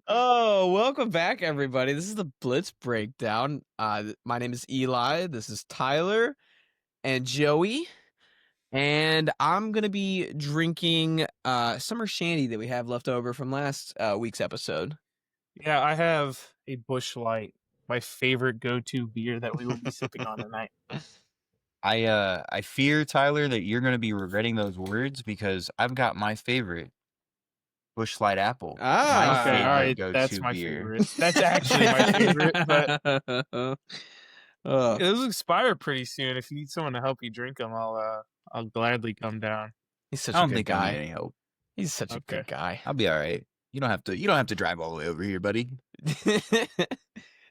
Oh, welcome back, everybody. This is the Blitz Breakdown. My name is Eli. This is Tyler and Joey. And I'm going to be drinking summer shandy that we have left over from last week's episode. Yeah, I have a Bush Light, my favorite go-to beer that we will be sipping on tonight. I fear, Tyler, that you're gonna be regretting those words because I've got my favorite Busch Light Apple. My Ah. Okay, all favorite right, that's go-to my beer. favorite. That's actually my favorite, but Oh, it'll expire pretty soon. If you need someone to help you drink them, I'll gladly come down. he's such I a don't good think I need guy. any help. He's such a Okay. good guy. I'll be all right. You don't have to drive all the way over here, buddy.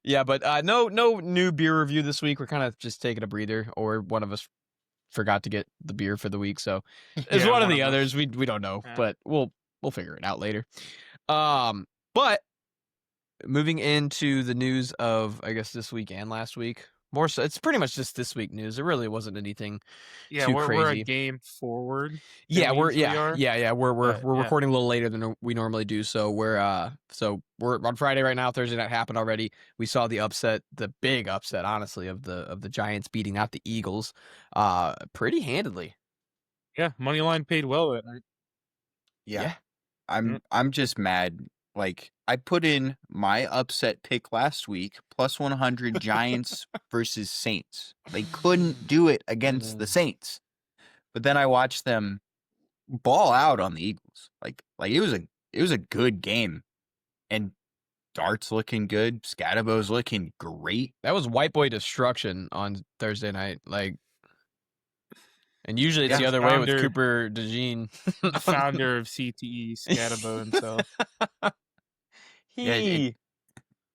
Yeah, but no new beer review this week. We're kind of just taking a breather, or one of us forgot to get the beer for the week, so it's Yeah, one of one the of us. others. We don't know, Yeah. but we'll figure it out later. But moving into the news of, I guess, this week and last week. More so, it's pretty much just this week news. There really wasn't anything Yeah, too we're a crazy. game forward. Yeah, we usually are. We're But, yeah. recording a little later than we normally do. So we're on Friday right now. Thursday night happened already. We saw the upset, the big upset, honestly, of the Giants beating out the Eagles, pretty handedly. Yeah, money line paid well that night. Yeah. I'm just mad. Like, I put in my upset pick last week, plus 100 Giants versus Saints. They couldn't do it against the Saints. But then I watched them ball out on the Eagles. Like it was a good game. And Dart's looking good. Scadabo's looking great. That was white boy destruction on Thursday night. And usually it's the other way with Founder- Cooper DeJean. The founder of CTE, Scadabo himself. Yeah,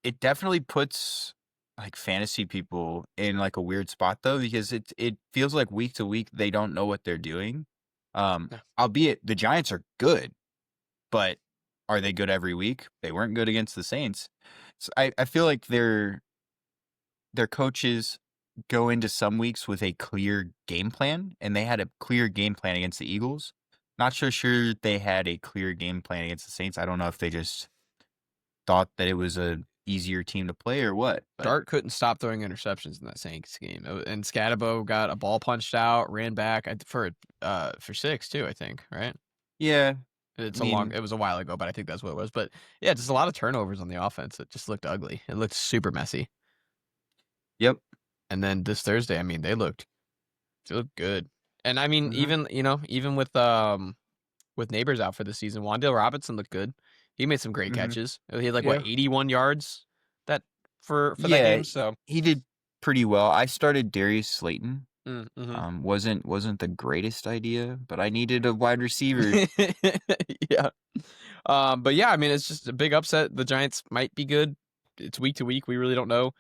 it definitely puts like fantasy people in like a weird spot though, because it feels like week to week they don't know what they're doing. Albeit the Giants are good, but are they good every week? They weren't good against the Saints. So I feel like their coaches go into some weeks with a clear game plan, and they had a clear game plan against the Eagles. Not so sure they had a clear game plan against the Saints. I don't know if they just thought that it was a easier team to play or what. But Dart couldn't stop throwing interceptions in that Saints game, and Scadabo got a ball punched out, ran back for 6 too, I think. Right? yeah, It was a while ago, but I think that's what it was. But yeah, just a lot of turnovers on the offense. It just looked ugly. It looked super messy. yep. And then this Thursday, I mean, they looked good. And I mean, Mhm. even with Neighbors out for the season, Wan'Dale Robinson looked good. He made some great Mhm. catches. He had Yeah. 81 yards for that Yeah, game. So he did pretty well. I started Darius Slayton. mm-hmm. Wasn't the greatest idea, but I needed a wide receiver. Yeah. But yeah, I mean, it's just a big upset. The Giants might be good. It's week to week. We really don't know.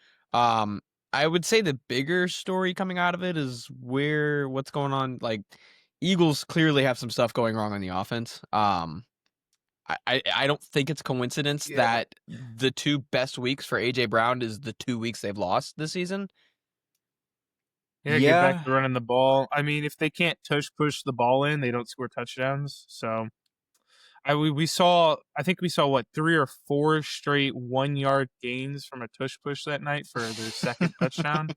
I would say the bigger story coming out of it is what's going on. Like, Eagles clearly have some stuff going wrong on the offense. I don't think it's coincidence that the two best weeks for AJ Brown is the 2 weeks they've lost this season. Yeah, get back to running the ball. I mean, if they can't push the ball in, they don't score touchdowns. So I think we saw what 3 or 4 straight 1-yard gains from a tush push that night for their second touchdown.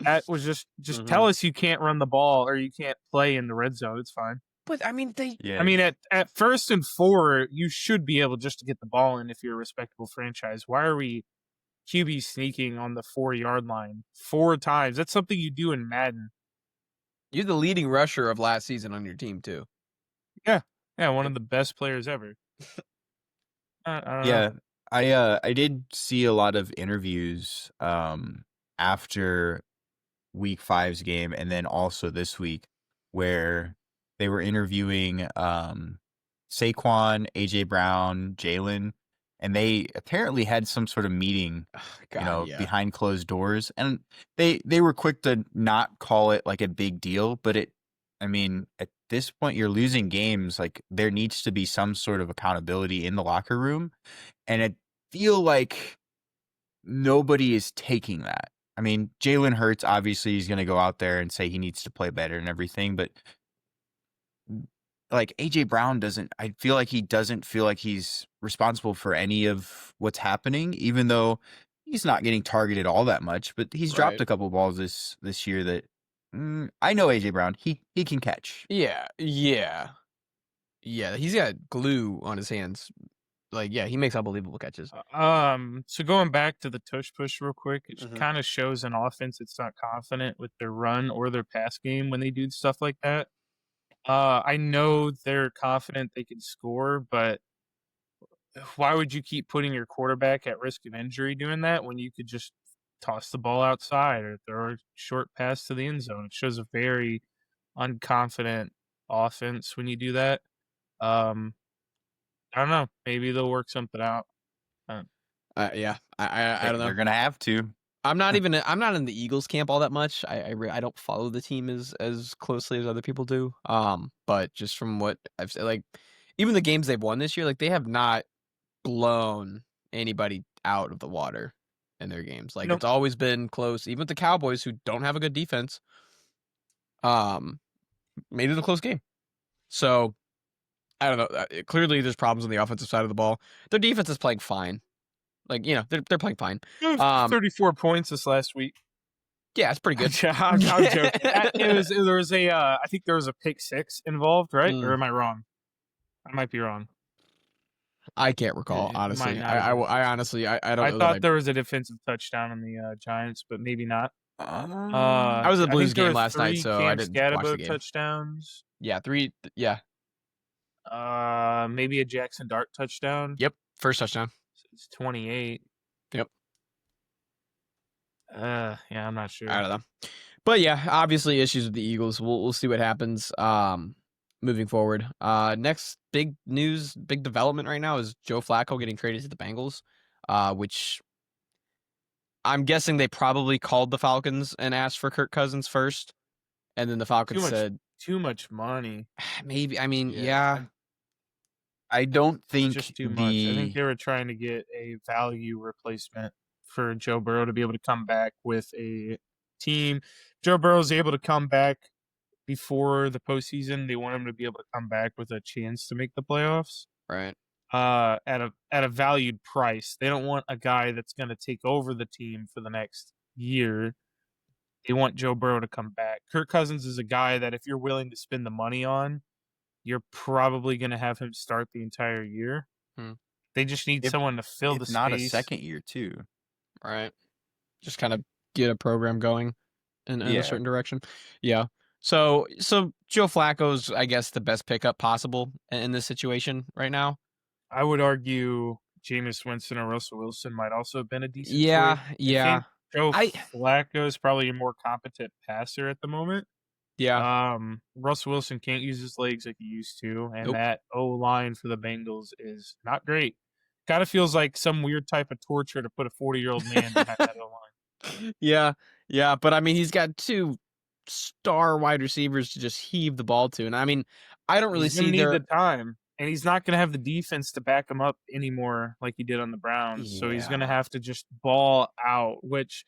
That was just tell us you can't run the ball or you can't play in the red zone. It's fine. But I mean, Yeah. I mean, at first and 4, you should be able just to get the ball in if you're a respectable franchise. Why are we QB sneaking on the 4-yard line 4 times? That's something you do in Madden. You're the leading rusher of last season on your team too. Yeah, one of the best players ever. I don't know. I did see a lot of interviews after week 5's game and then also this week where they were interviewing Saquon, AJ Brown, Jalen, and they apparently had some sort of meeting, behind closed doors, and they were quick to not call it like a big deal, but at this point you're losing games, like there needs to be some sort of accountability in the locker room, and I feel like nobody is taking that. I mean, Jalen Hurts, obviously he's going to go out there and say he needs to play better and everything, but like AJ Brown I feel like he doesn't feel like he's responsible for any of what's happening, even though he's not getting targeted all that much, but he's dropped Right. a couple balls this year that I know AJ Brown, he can catch. Yeah. Yeah. Yeah. He's got glue on his hands. Like, yeah, he makes unbelievable catches. So going back to the tush push real quick, it Mhm. kind of shows an offense that's not confident with their run or their pass game when they do stuff like that. I know they're confident they can score, but why would you keep putting your quarterback at risk of injury doing that when you could just toss the ball outside or throw a short pass to the end zone? It shows a very unconfident offense when you do that. Um, I don't know. Maybe they'll work something out. Uh, Yeah. I don't know. They're gonna have to. I'm not in the Eagles camp all that much. I don't follow the team as closely as other people do. But just from what I've said, like even the games they've won this year, like they have not blown anybody out of the water in their games. Like Nope. it's always been close. Even with the Cowboys, who don't have a good defense, made it a close game. So I don't know. Clearly, there's problems on the offensive side of the ball. Their defense is playing fine. Like they're playing fine. 34 points this last week. Yeah, it's pretty good. I'm joking. There was a I think there was a pick six involved, right? Or am I wrong? I might be wrong. I can't recall, It might honestly. not have been. I honestly, I don't I know thought there was a defensive touchdown on the Giants, but maybe not. I was at the I Blues think there game were last night, 3 so I Cam didn't watch the Scatterbo game. touchdowns. Yeah, 3. Yeah. Maybe a Jackson Dart touchdown. Yep. First touchdown. So it's 28. Yep. Yeah, I'm not sure. I don't know. But yeah, obviously issues with the Eagles. We'll see what happens moving forward. Next big news, big development right now is Joe Flacco getting traded to the Bengals, which I'm guessing they probably called the Falcons and asked for Kirk Cousins first, and then the Falcons said too much money. maybe. I mean, yeah. I don't think Just too much. I think they were trying to get a value replacement for Joe Burrow to be able to come back with a team. Joe Burrow's able to come back before the postseason. They want him to be able to come back with a chance to make the playoffs. Right. At a valued price. They don't want a guy that's going to take over the team for the next year. They want Joe Burrow to come back. Kirk Cousins is a guy that if you're willing to spend the money on, you're probably going to have him start the entire year. They just need someone to fill the space. Not a second year too. Right. Just kind of get a program going in a certain direction. Yeah. So Joe Flacco's, I guess, the best pickup possible in this situation right now. I would argue Jameis Winston or Russell Wilson might also have been a decent choice. Yeah. Joe Flacco is probably a more competent passer at the moment. Yeah. Russell Wilson can't use his legs like he used to, and that O-line for the Bengals is not great. Kind of feels like some weird type of torture to put a 40-year-old man behind that O-line. Yeah, but I mean, he's got 2 star wide receivers to just heave the ball to, and I mean, I don't really see need the time, and he's not going to have the defense to back him up anymore like he did on the Browns. So he's going to have to just ball out, which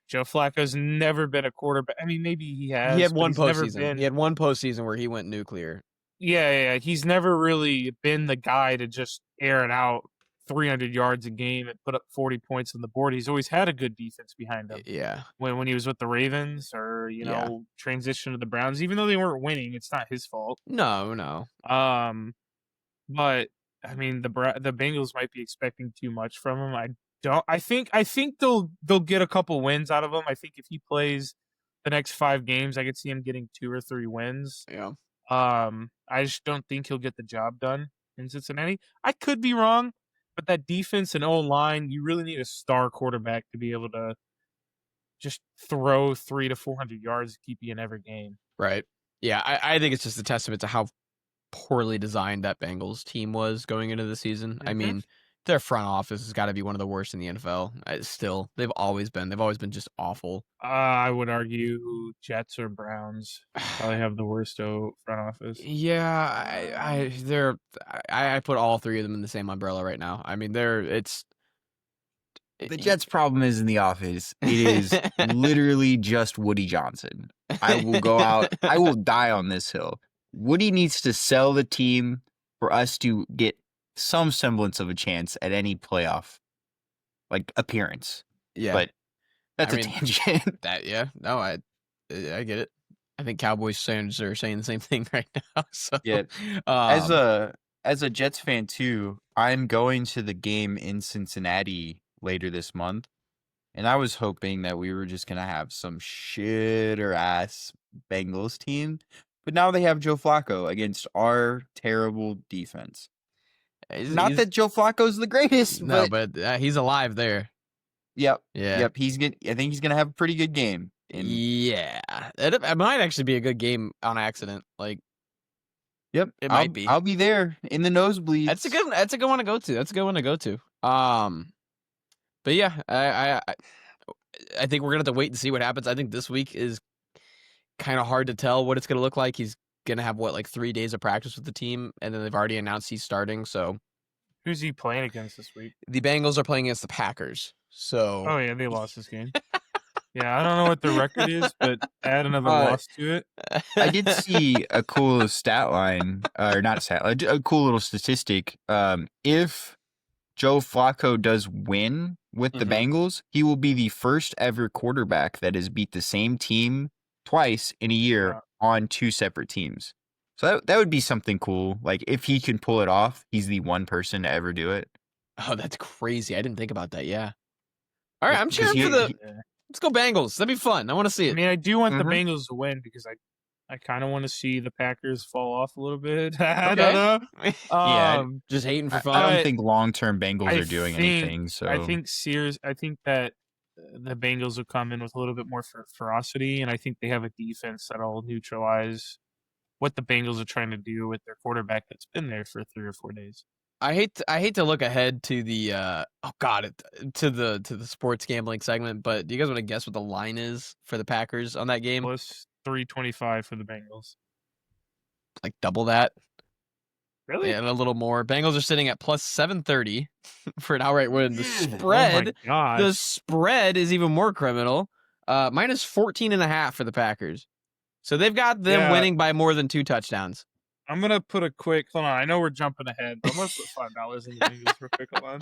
Joe Flacco's never been a quarterback. I mean, maybe he has. He had one postseason. He had one postseason where he went nuclear. Yeah. He's never really been the guy to just air it out 300 yards a game and put up 40 points on the board. He's always had a good defense behind him. Yeah. When he was with the Ravens or, transition to the Browns, even though they weren't winning, it's not his fault. No. But I mean, the Bengals might be expecting too much from him. I think they'll get a couple wins out of him. I think if he plays the next 5 games, I could see him getting 2 or 3 wins. Yeah. I just don't think he'll get the job done in Cincinnati. I could be wrong, but that defense and O-line, you really need a star quarterback to be able to just throw 300 to 400 yards to keep you in every game. Right. Yeah, I think it's just a testament to how poorly designed that Bengals team was going into the season. I mean, their front office has got to be one of the worst in the NFL. Still, they've always been just awful. I would argue Jets or Browns probably have the worst front office. Yeah, I put all 3 of them in the same umbrella right now. I mean, the Jets' problem is in the office. It is literally just Woody Johnson. I will go out. I will die on this hill. Woody needs to sell the team for us to get some semblance of a chance at any playoff appearance. Yeah. But that's I a mean, tangent. No, I get it. I think Cowboys fans are saying the same thing right now. So Yeah. As a Jets fan too, I'm going to the game in Cincinnati later this month, and I was hoping that we were just gonna have some shitter ass Bengals team, but now they have Joe Flacco against our terrible defense. Not that Joe Flacco's the greatest, no, but he's alive there. yep, Yeah. I think he's gonna have a pretty good game. And Yeah, it might actually be a good game on accident. yep, it might be. I'll be there in the nosebleeds. That's a good one to go to. That's a good one to go to. But yeah, I think we're gonna have to wait and see what happens. I think this week is kind of hard to tell what it's gonna look like. He's gonna have 3 days of practice with the team, and then they've already announced he's starting. So Who's he playing against this week? the Bengals are playing against the Packers. So Oh yeah, they lost this game. Yeah, I don't know what the record is, but add another loss to it. I did see a cool stat line, or not stat line, a cool little statistic. If Joe Flacco does win with the Bengals, he will be the first ever quarterback that has beat the same team twice in a year on 2 separate teams. So that would be something cool. Like, if he can pull it off, he's the one person to ever do it. Oh, that's crazy. I didn't think about that. Yeah. All right, I'm cheering for the. Let's go Bengals. That'd be fun. I want to see it. I mean, I do want the Bengals to win because I kind of want to see the Packers fall off a little bit. I don't know. Yeah, just hating for fun. I don't think long-term Bengals are doing anything. So I think that the Bengals will come in with a little bit more ferocity, and I think they have a defense that'll neutralize what the Bengals are trying to do with their quarterback that's been there for 3 or 4 days. I hate to look ahead to the to the sports gambling segment, but do you guys want to guess what the line is for the Packers on that game? Plus 325 for the Bengals. Like double that. Really? Yeah, and a little more. Bengals are sitting at plus 730 for an outright win. The spread, the spread is even more criminal. Minus 14.5 for the Packers. So they've got them winning by more than 2 touchdowns. I'm going to put a quick, hold on, I know we're jumping ahead, but I'm going to put $5 in the Bengals real quick, hold on.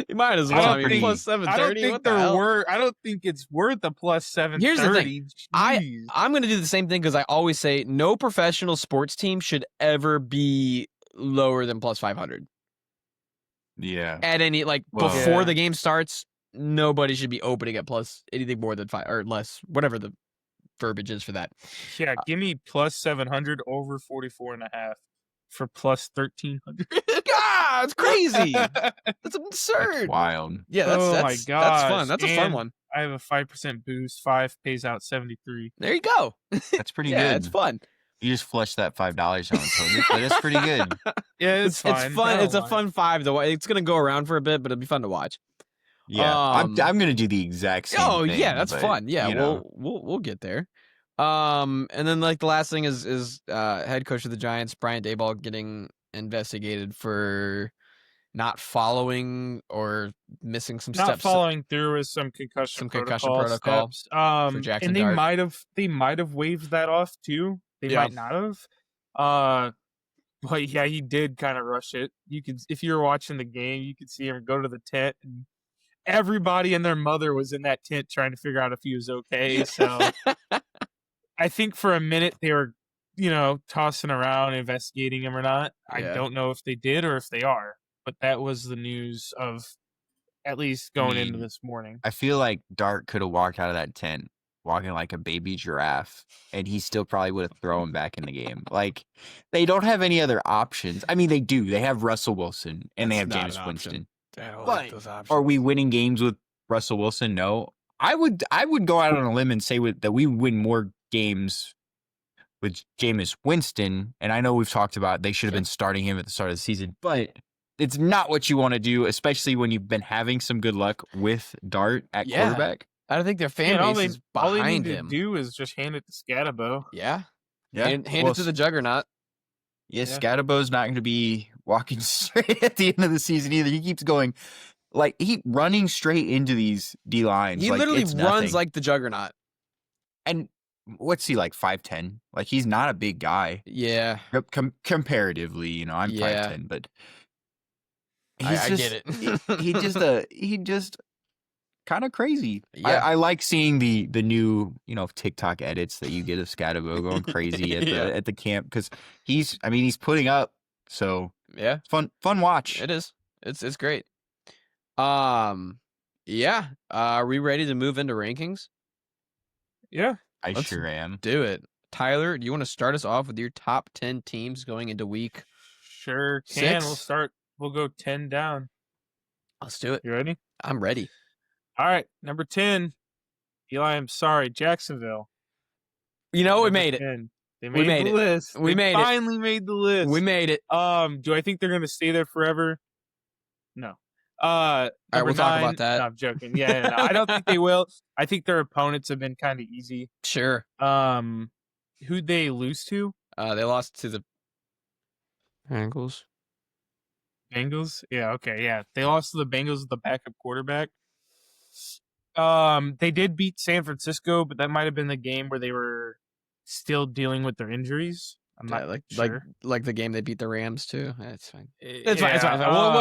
You might as well. I mean, plus 730. I don't think it's worth a plus 730. Here's the thing. I'm going to do the same thing because I always say no professional sports team should ever be lower than plus 500. Yeah. At any before the game starts, nobody should be opening at plus anything more than 5 or less, whatever the verbiage is for that. Yeah, give me plus 700 over 44.5 for plus 1,300. God, it's crazy. That's absurd. That's wild. Yeah, that's fun. That's a fun one. I have a 5% boost. 5 pays out 73. There you go. That's pretty good. Yeah, it's fun. You just flushed that $5 on it, but it's pretty good. Yeah, it's fun. It's fun. It's a fun 5 though. It's gonna go around for a bit, but it'll be fun to watch. Yeah, I'm gonna do the exact same. Oh thing, yeah, that's fun. Yeah, we'll get there. And then the last thing is head coach of the Giants, Brian Daboll, getting investigated for not following or missing some steps. Not following through with some concussion protocol steps. For Jackson and Dart. they might have waved that off too. They might not have. But yeah, he did kind of rush it. You could, if you were watching the game, you could see him go to the tent, and everybody and their mother was in that tent trying to figure out if he was okay. So I think for a minute they were, tossing around, investigating him or not. Yeah. I don't know if they did or if they are, but that was the news of at least going into this morning. I feel like Dart could have walked out of that tent walking like a baby giraffe, and he still probably would have thrown back in the game. Like, they don't have any other options. I mean, they do. They have Russell Wilson, and they have Jameis Winston. But are we winning games with Russell Wilson? No. I would go out on a limb and say that we win more games with Jameis Winston, and I know we've talked about they should have been starting him at the start of the season, but it's not what you want to do, especially when you've been having some good luck with Dart at quarterback. I don't think their fan base is behind him. All they need to do is just hand it to Scatabo. Yeah. Hand it to the juggernaut. Yes, yeah. Scatabo's not going to be walking straight at the end of the season either. He keeps going, he running straight into these D lines. He literally runs like the juggernaut. And what's he like 5'10"? Like he's not a big guy Yeah. comparatively. You know, I'm Yeah. 5'10", but I get just it. he just kind of crazy. Yeah. I like seeing the new, TikTok edits that you get of Scatabo going crazy Yeah. at the camp because he's putting up. So Yeah. fun watch. It is. It's great. Yeah. Are we ready to move into rankings? Yeah. I Let's sure am. do it. Tyler, do you want to start us off with your top 10 teams going into week Sure can. 6? We'll go 10 down. Let's do it. You ready? I'm ready. All right. Number 10. Eli, I'm sorry. Jacksonville. We Number made it. 10. They We made made the it. list. We They made it. finally made the list. We made it. Do I think they're gonna stay there forever? No. All right, Number we'll talk 9. about that. No, I'm joking. Yeah, no, I don't think they will. I think their opponents have been kind of easy. Sure. Who'd they lose to? They lost to the Bengals. Bengals? Yeah, okay, yeah. They lost to the Bengals with the backup quarterback. They did beat San Francisco, but that might have been the game where they were still dealing with their injuries. I'm Yeah, not sure. like the game they beat the Rams too. It's fine. It's fine. It's fine. We'll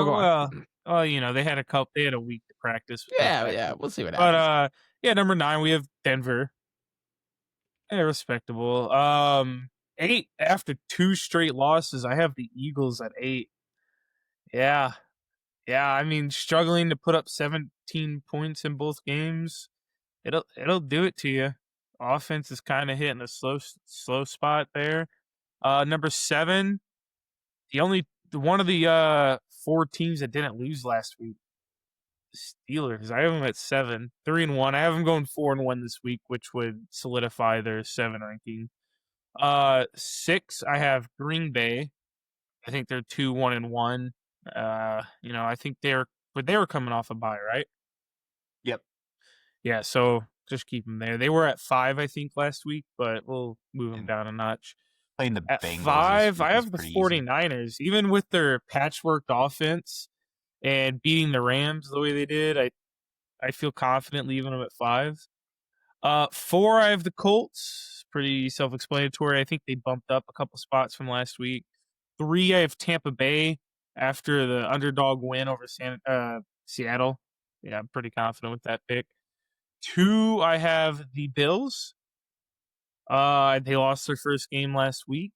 go on. Well, they had a week to practice. With those Yeah. guys. We'll see what happens. But yeah, number 9 we have Denver. Yeah, respectable. 8 after 2 straight losses. I have the Eagles at 8. Yeah. Yeah, I mean, struggling to put up 17 points in both games, it'll do it to you. Offense is kind of hitting a slow spot there. Number 7, one of the 4 teams that didn't lose last week, the Steelers. I have them at 7, 3-1. I have them going 4-1 this week, which would solidify their 7 ranking. 6, I have Green Bay. I think they're 2-1-1. I think they were coming off a bye, right? Yep. Yeah, so just keep them there. They were at 5, I think, last week, but we'll move them down a notch. Playing the At Bengals 5, I is have the pretty easy. 49ers. Even with their patchwork offense and beating the Rams the way they did, I feel confident leaving them at 5. 4, I have the Colts. Pretty self-explanatory. I think they bumped up a couple spots from last week. 3, I have Tampa Bay after the underdog win over Seattle. Yeah, I'm pretty confident with that pick. 2, I have the Bills. They lost their first game last week.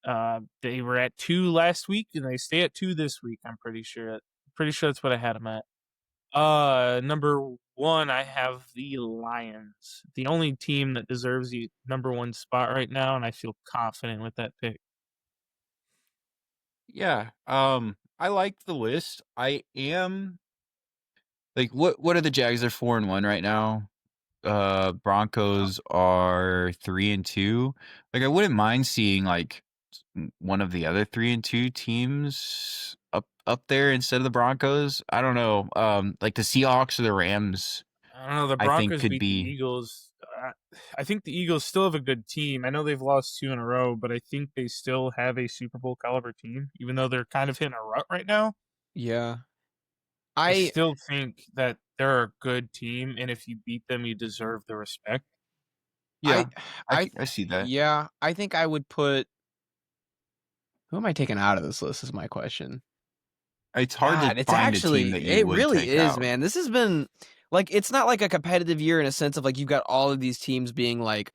They were at 2 last week, and they stay at 2 this week. I'm pretty sure. Pretty sure that's what I had them at. Number 1, I have the Lions, the only team that deserves the number 1 spot right now, and I feel confident with that pick. Yeah. I like the list. I am like, what are the Jags? They're 4-1 right now. Broncos are 3-2. Like, I wouldn't mind seeing like one of the other 3-2 teams up there instead of the Broncos. I don't know. Like the Seahawks or the Rams. I don't know. The I think Broncos could beat be- the Eagles. I think the Eagles still have a good team. I know they've lost 2 in a row, but I think they still have a Super Bowl caliber team, even though they're kind of hitting a rut right now. Yeah. I still think that they're a good team, and if you beat them, you deserve the respect. Yeah, I see that. Yeah, I think I would put. Who am I taking out of this list? Is my question. It's hard to It's find actually, a team that you it would really take is, out. man. This has been like, it's not like a competitive year in a sense of like you've got all of these teams being like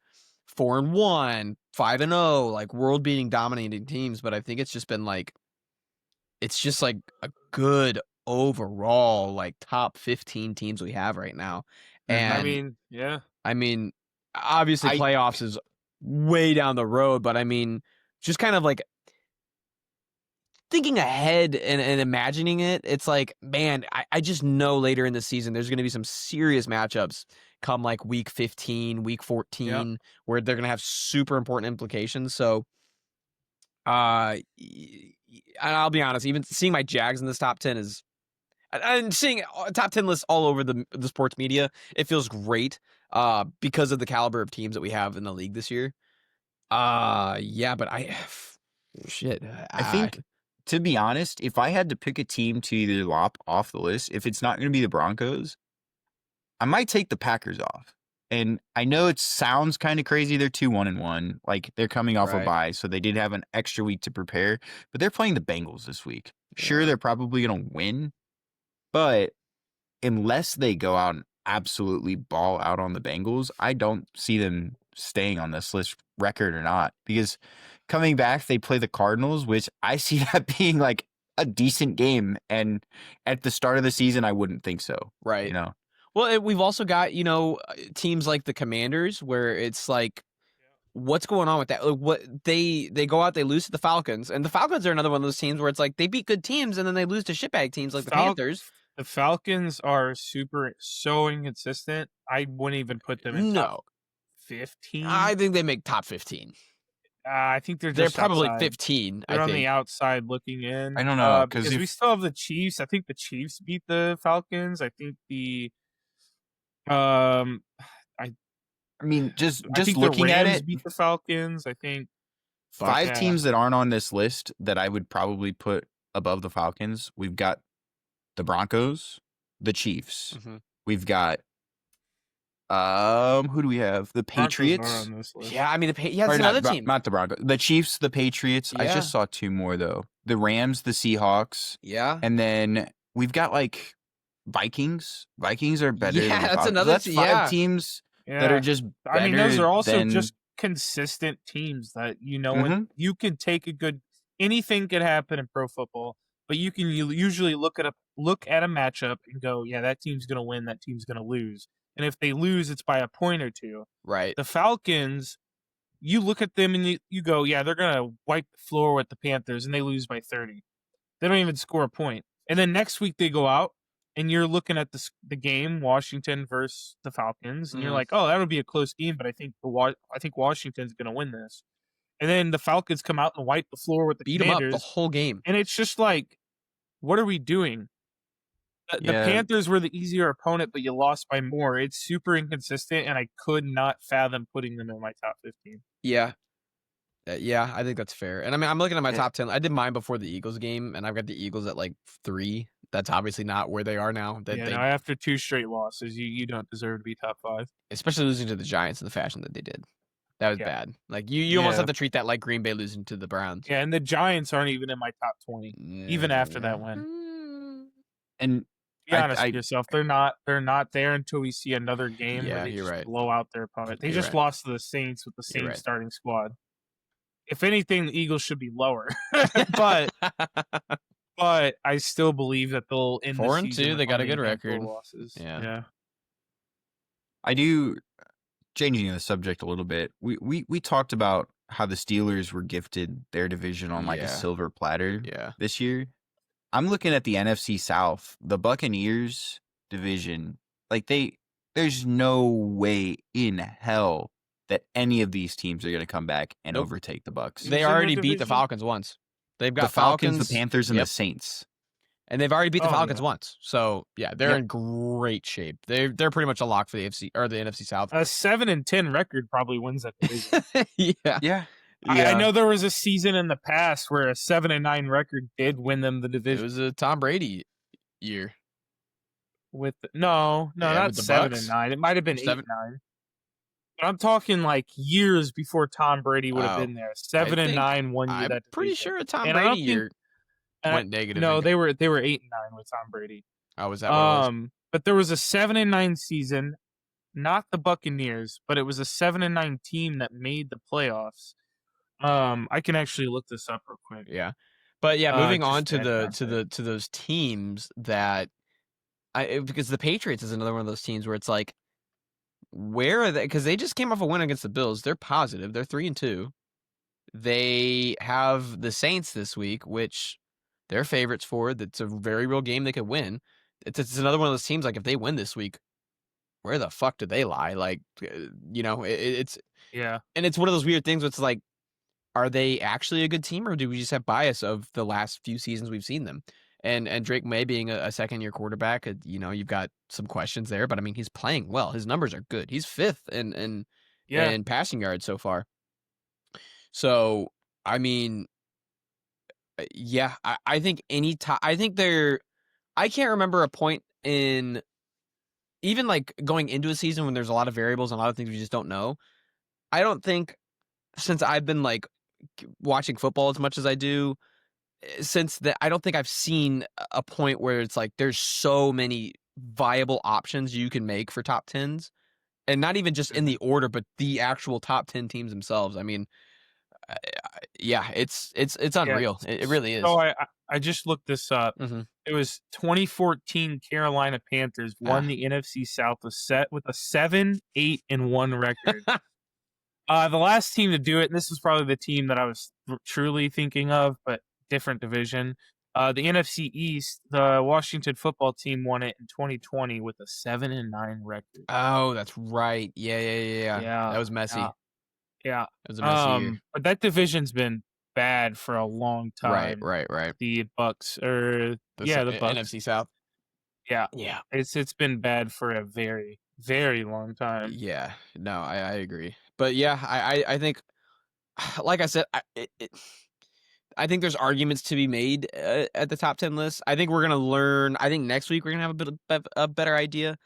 4-1, 5-0, like world beating dominating teams. But I think it's just been like, it's just like a good overall like top 15 teams we have right now. And I mean, yeah. I mean, obviously playoffs is way down the road, but I mean, just kind of like thinking ahead and imagining it, it's like, man, I just know later in the season there's going to be some serious matchups come like week 15, week 14, where they're going to have super important implications. So, and I'll be honest, even seeing my Jags in this top 10 is, and seeing top 10 lists all over the sports media, it feels great because of the caliber of teams that we have in the league this year. Yeah, but shit. I think, to be honest, if I had to pick a team to either lop off the list, if it's not going to be the Broncos, I might take the Packers off. and I know it sounds kind of crazy. They're 2-1-1. Like, they're coming off a Right. bye, so they did have an extra week to prepare. But they're playing the Bengals this week. Sure, Yeah. they're probably going to win, but unless they go out and absolutely ball out on the Bengals, I don't see them staying on this list, record or not. Because coming back, they play the Cardinals, which I see that being like a decent game. And at the start of the season, I wouldn't think so. Right. You know? Well, we've also got, teams like the Commanders where it's like, what's going on with that? Like, what they go out, they lose to the Falcons, and the Falcons are another one of those teams where it's like they beat good teams and then they lose to shitbag teams like the Panthers. The Falcons are so inconsistent. I wouldn't even put them in top No, 15. I think they make top 15. I think they're They're just probably outside. 15. They're I on think the outside looking in. I don't know, because we still have the Chiefs. I think the Chiefs beat the Falcons. I think um I mean, just I think looking the at Rams it, beat the Falcons. I think 5 yeah. teams that aren't on this list that I would probably put above the Falcons. We've got the Broncos, the Chiefs. Mhm. We've got who do we have? The Broncos are Patriots. on this list. Yeah, I mean, Or that's another not, team. not the Broncos. The Chiefs, the Patriots. I Yeah. just saw 2 more though. The Rams, the Seahawks, Yeah, and then we've got like Vikings. Vikings are better. Yeah, than the that's Falcons. another That's te- 5 yeah. teams Yeah. that are just better. I mean, those are also than, just consistent teams that when Mhm. you can take anything can happen in pro football, but you can usually look at a matchup and go, yeah, that team's gonna win, that team's gonna lose, and if they lose, it's by a point or two. right. The Falcons, you look at them and you go, yeah, they're gonna wipe the floor with the Panthers, and they lose by 30. They don't even score a point, and then next week they go out. And you're looking at the game, Washington versus the Falcons, and you're Mhm. like, "Oh, that'll be a close game," but I think Washington's going to win this. And then the Falcons come out and wipe the floor with the Beat them up the Commanders, whole game. and it's just like, what are we doing? The Yeah. Panthers were the easier opponent, but you lost by more. It's super inconsistent, and I could not fathom putting them in my top 15. Yeah. Yeah, I think that's fair. And I mean, I'm looking at my Yeah. top 10. I did mine before the Eagles game, and I've got the Eagles at like 3. That's obviously not where they are now. Yeah, no, after 2 straight losses, you don't deserve to be top 5. Especially losing to the Giants in the fashion that they did. That was Yeah. bad. Like you almost Yeah. have to treat that like Green Bay losing to the Browns. Yeah, and the Giants aren't even in my top 20, even after that win. Mm. And Be honest I- with yourself. They're not there until we see another game Yeah, where they you're just right. blow out their opponent. They You're just right. lost to the Saints with the You're same right. starting squad. If anything, the Eagles should be lower. but I still believe that they'll end the 4-2, season with they got a only good handful of record. losses. Yeah. I do, changing the subject a little bit. We talked about how the Steelers were gifted their division on like a Yeah. silver platter Yeah. this year. I'm looking at the NFC South, the Buccaneers division. Like there's no way in hell that any of these teams are going to come back and Nope. overtake the Bucks. Who's They in their already beat the division? Falcons once. They've got The Falcons, the Panthers, and Yep. the Saints. And they've already beat the Oh, Falcons yeah. once. So yeah, they're Yep. in great shape. They're pretty much a lock for the AFC or the NFC South. A 7-10 record probably wins that division. Yeah. Yeah. I know there was a season in the past where a 7-9 record did win them the It division. was a Tom Brady year. No, Yeah, not with the 7-9. It might have been 8-9. But I'm talking like years before Tom Brady would have Oh, been there. 7-9 one year. I'm that pretty division. sure a Tom And I don't Brady think- year And went negative. No, and- they were 8-9 with Tom Brady. Oh, was that what it was? But there was a 7-9 season, not the Buccaneers, but it was a 7-9 team that made the playoffs. I can actually look this up real quick. Yeah. But yeah, moving on just to that to those teams that because the Patriots is another one of those teams where it's like, where are they? Because they just came off a win against the Bills. They're positive. They're 3-2. They have the Saints this week, which they're favorites for. That's a very real game they could win. It's another one of those teams. Like if they win this week, where the fuck do they lie? Like, it's Yeah. and it's one of those weird things. Where it's like, are they actually a good team, or do we just have bias of the last few seasons we've seen them? And Drake May being a second-year quarterback, you've got some questions there. But I mean, he's playing well. His numbers are good. He's 5th in passing yards so far. So I mean, yeah, I think I think I can't remember a point in even like going into a season when there's a lot of variables and a lot of things we just don't know. I don't think since I've been like watching football as much as I do, since that I don't think I've seen a point where it's like there's so many viable options you can make for top tens, and not even just in the order, but the actual top 10 teams themselves. I mean, yeah, it's Yeah. unreal. It really is. So I just looked this up. Hmm. It was 2014 Carolina Panthers won the NFC South with a 7-8-1 record. The last team to do it, and this is probably the team that I was truly thinking of, but different division. The NFC East, the Washington football team won it in 2020 with a 7-9 record. Oh, that's right. Yeah. That Yeah, was messy. yeah. That was a messy year. But that division's been bad for a long Right. time. The The Bucks, or yeah, the Bucks. NFC South. Yeah, Yeah. it's been bad for a very, very long time. Yeah. No, I agree. But yeah, I think, like I said, I think there's arguments to be made at the top 10 list. I think we're gonna learn. I think next week we're gonna have a better idea.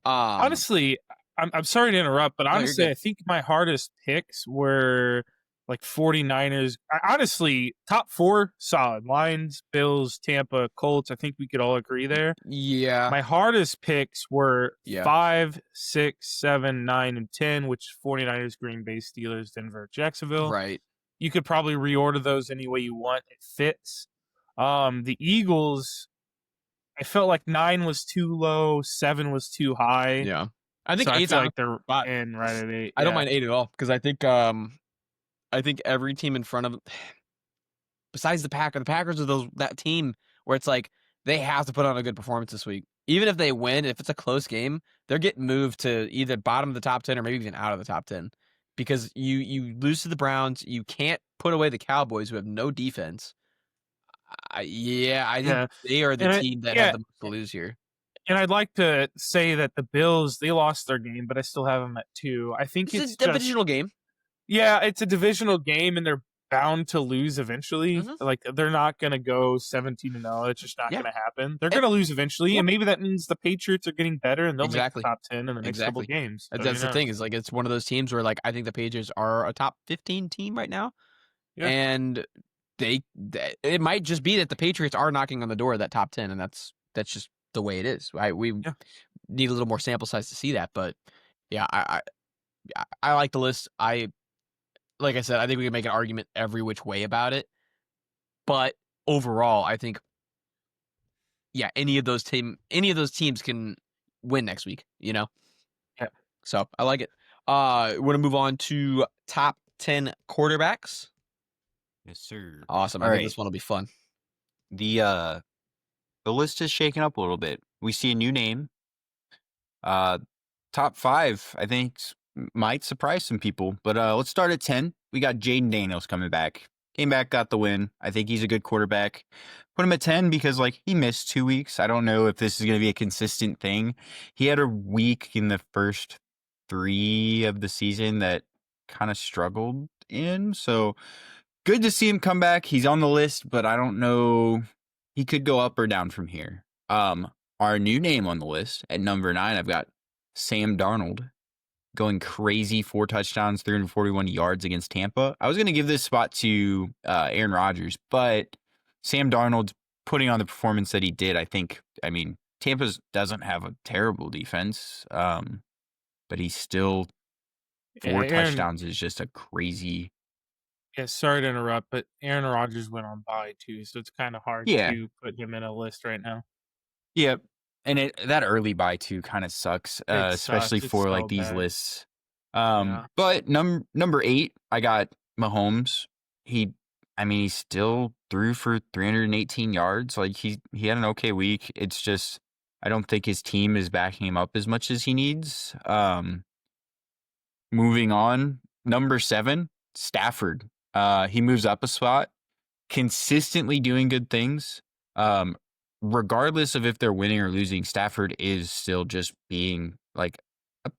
Honestly, I'm sorry to interrupt, but No, you're honestly, good. I think my hardest picks were like 49ers. Honestly, top 4 solid. Lions, Bills, Tampa, Colts. I think we could all agree there. Yeah. My hardest picks were Yeah. 5, 6, 7, 9, and 10, which 49ers, Green Bay, Steelers, Denver, Jacksonville. Right. You could probably reorder those any way you want. It fits. The Eagles, I felt like 9 was too low, 7 was too high. Yeah. I think So I 8's feel out. like they're But in right at 8. I don't Yeah. mind 8 at all because I think every team in front of, besides the Packers are that team where it's like they have to put on a good performance this week. Even if they win, if it's a close game, they're getting moved to either bottom of the top 10 or maybe even out of the top 10 because you lose to the Browns. You can't put away the Cowboys who have no defense. I think Yeah. they are the And team that have the most to lose here. And I'd like to say that the Bills, they lost their game, but I still have them at 2. I think It's it's a just divisional game. Yeah, it's a divisional game, and they're bound to lose eventually. Mhm. Like, they're not going to go 17-0. It's just not Yeah. going to happen. They're And- going to lose eventually, Yep. and maybe that means the Patriots are getting better, and they'll Exactly. make the top 10 in the next couple Exactly. games. So, That's the thing is like it's one of those teams where like I think the Patriots are a top 15 team right now, Yeah. and it might just be that the Patriots are knocking on the door of that top 10, and that's just the way it is. We need a little more sample size to see that, but yeah, I like the list. Like I said, I think we can make an argument every which way about it, but overall, I think any of those teams can win next week. Yeah. So I like it. Want to move on to top 10 quarterbacks? Yes, sir. Awesome. I All think right. this one will be fun. The list is shaking up a little bit. We see a new name. Top 5, I think, might surprise some people. But let's start at 10. We got Jaden Daniels coming back. Came back, got the win. I think he's a good quarterback. Put him at 10 because, like, he missed 2 weeks. I don't know if this is going to be a consistent thing. He had a week in the first 3 of the season that kind of struggled in. So good to see him come back. He's on the list, but I don't know. He could go up or down from here. Our new name on the list at number 9, I've got Sam Darnold going crazy, 4 touchdowns, 341 yards against Tampa. I was going to give this spot to Aaron Rodgers, but Sam Darnold putting on the performance that he did, I mean, Tampa doesn't have a terrible defense, but he's still 4 touchdowns is just a crazy. Yeah, sorry to interrupt, but Aaron Rodgers went on bye too, so it's kind of hard to put him in a list right now. Yep. And that early buy too kind of sucks, especially It's for so like these bad. lists. Yeah. But number 8, I got Mahomes. He still threw for 318 yards. Like he had an okay week. It's just I don't think his team is backing him up as much as he needs. Moving on, number 7, Stafford. He moves up a spot, consistently doing good things. Regardless of if they're winning or losing, Stafford is still just being like a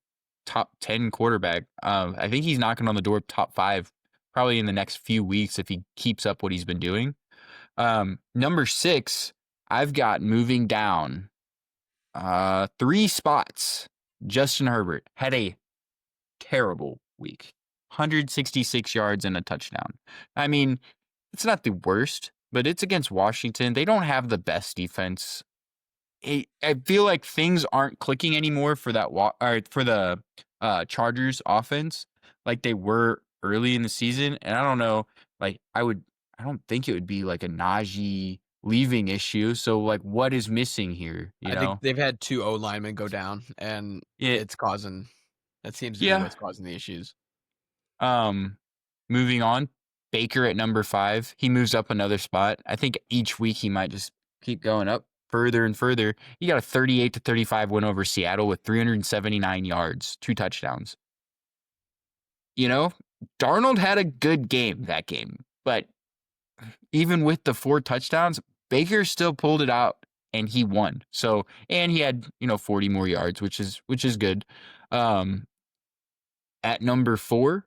top 10 quarterback. I think he's knocking on the door of top 5 probably in the next few weeks if he keeps up what he's been doing. Number 6, I've got moving down 3 spots. Justin Herbert had a terrible week. 166 yards and a touchdown. I mean, it's not the worst, but it's against Washington. They don't have the best defense. I feel like things aren't clicking anymore for that or for the Chargers offense like they were early in the season. And I don't know, like I don't think it would be like a Najee leaving issue. So like, what is missing here? You I think know? they've had 2 O linemen go down, and It that seems to be Yeah. what's causing the issues. Moving on, Baker at number 5. He moves up another spot. I think each week he might just keep going up further and further. He got a 38-35 win over Seattle with 379 yards, 2 touchdowns. You know, Darnold had a good game that game, but even with the 4 touchdowns, Baker still pulled it out and he won. So, and he had, 40 more yards, which is good. At number 4,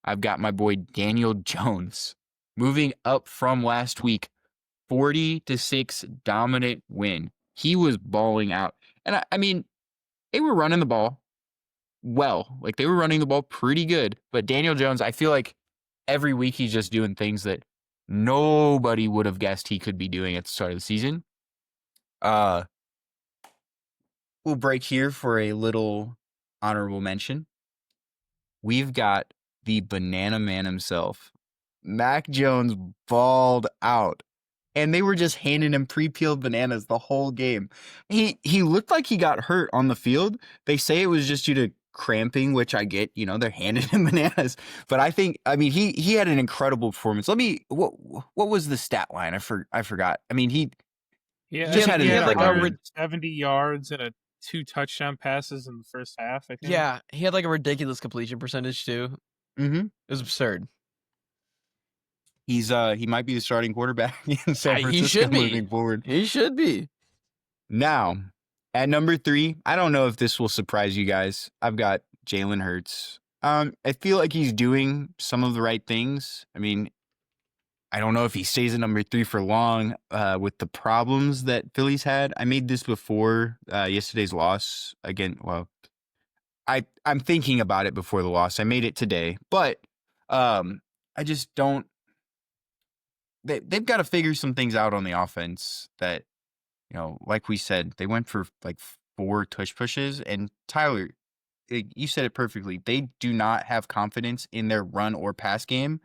I've got my boy Daniel Jones moving up from last week, 40-6 dominant win. He was balling out. And I mean, they were running the ball well. Like they were running the ball pretty good. But Daniel Jones, I feel like every week he's just doing things that nobody would have guessed he could be doing at the start of the season. We'll break here for a little honorable mention. We've got the banana man himself. Mac Jones balled out. And they were just handing him pre-peeled bananas the whole game. He looked like he got hurt on the field. They say it was just due to cramping, which I get. They're handing him bananas. But I mean, he had an incredible performance. What was the stat line? I forgot. I mean, he just had he an had like incredible. 170 yards and 2 touchdown passes in the first half, I think. Yeah, he had like a ridiculous completion percentage too. Mm-hmm. It was absurd. He might be the starting quarterback in San Francisco He should be. moving forward. He should be. Now, at number 3, I don't know if this will surprise you guys. I've got Jalen Hurts. I feel like he's doing some of the right things. I mean, I don't know if he stays at number 3 for long with the problems that Philly's had. I made this before yesterday's loss. Again, well, I'm thinking about it before the loss. I made it today, but I just don't. They've got to figure some things out on the offense that, like we said, they went for like 4 tush pushes. And Tyler, you said it perfectly. They do not have confidence in their run or pass game.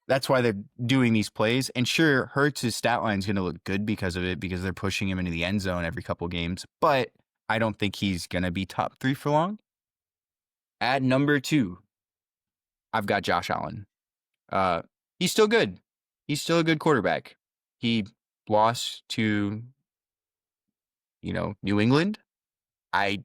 That's why they're doing these plays. And sure, Hurts' stat line is going to look good because of it, because they're pushing him into the end zone every couple games. But I don't think he's going to be top 3 for long. At number 2, I've got Josh Allen. He's still good. He's still a good quarterback. He lost to, New England. I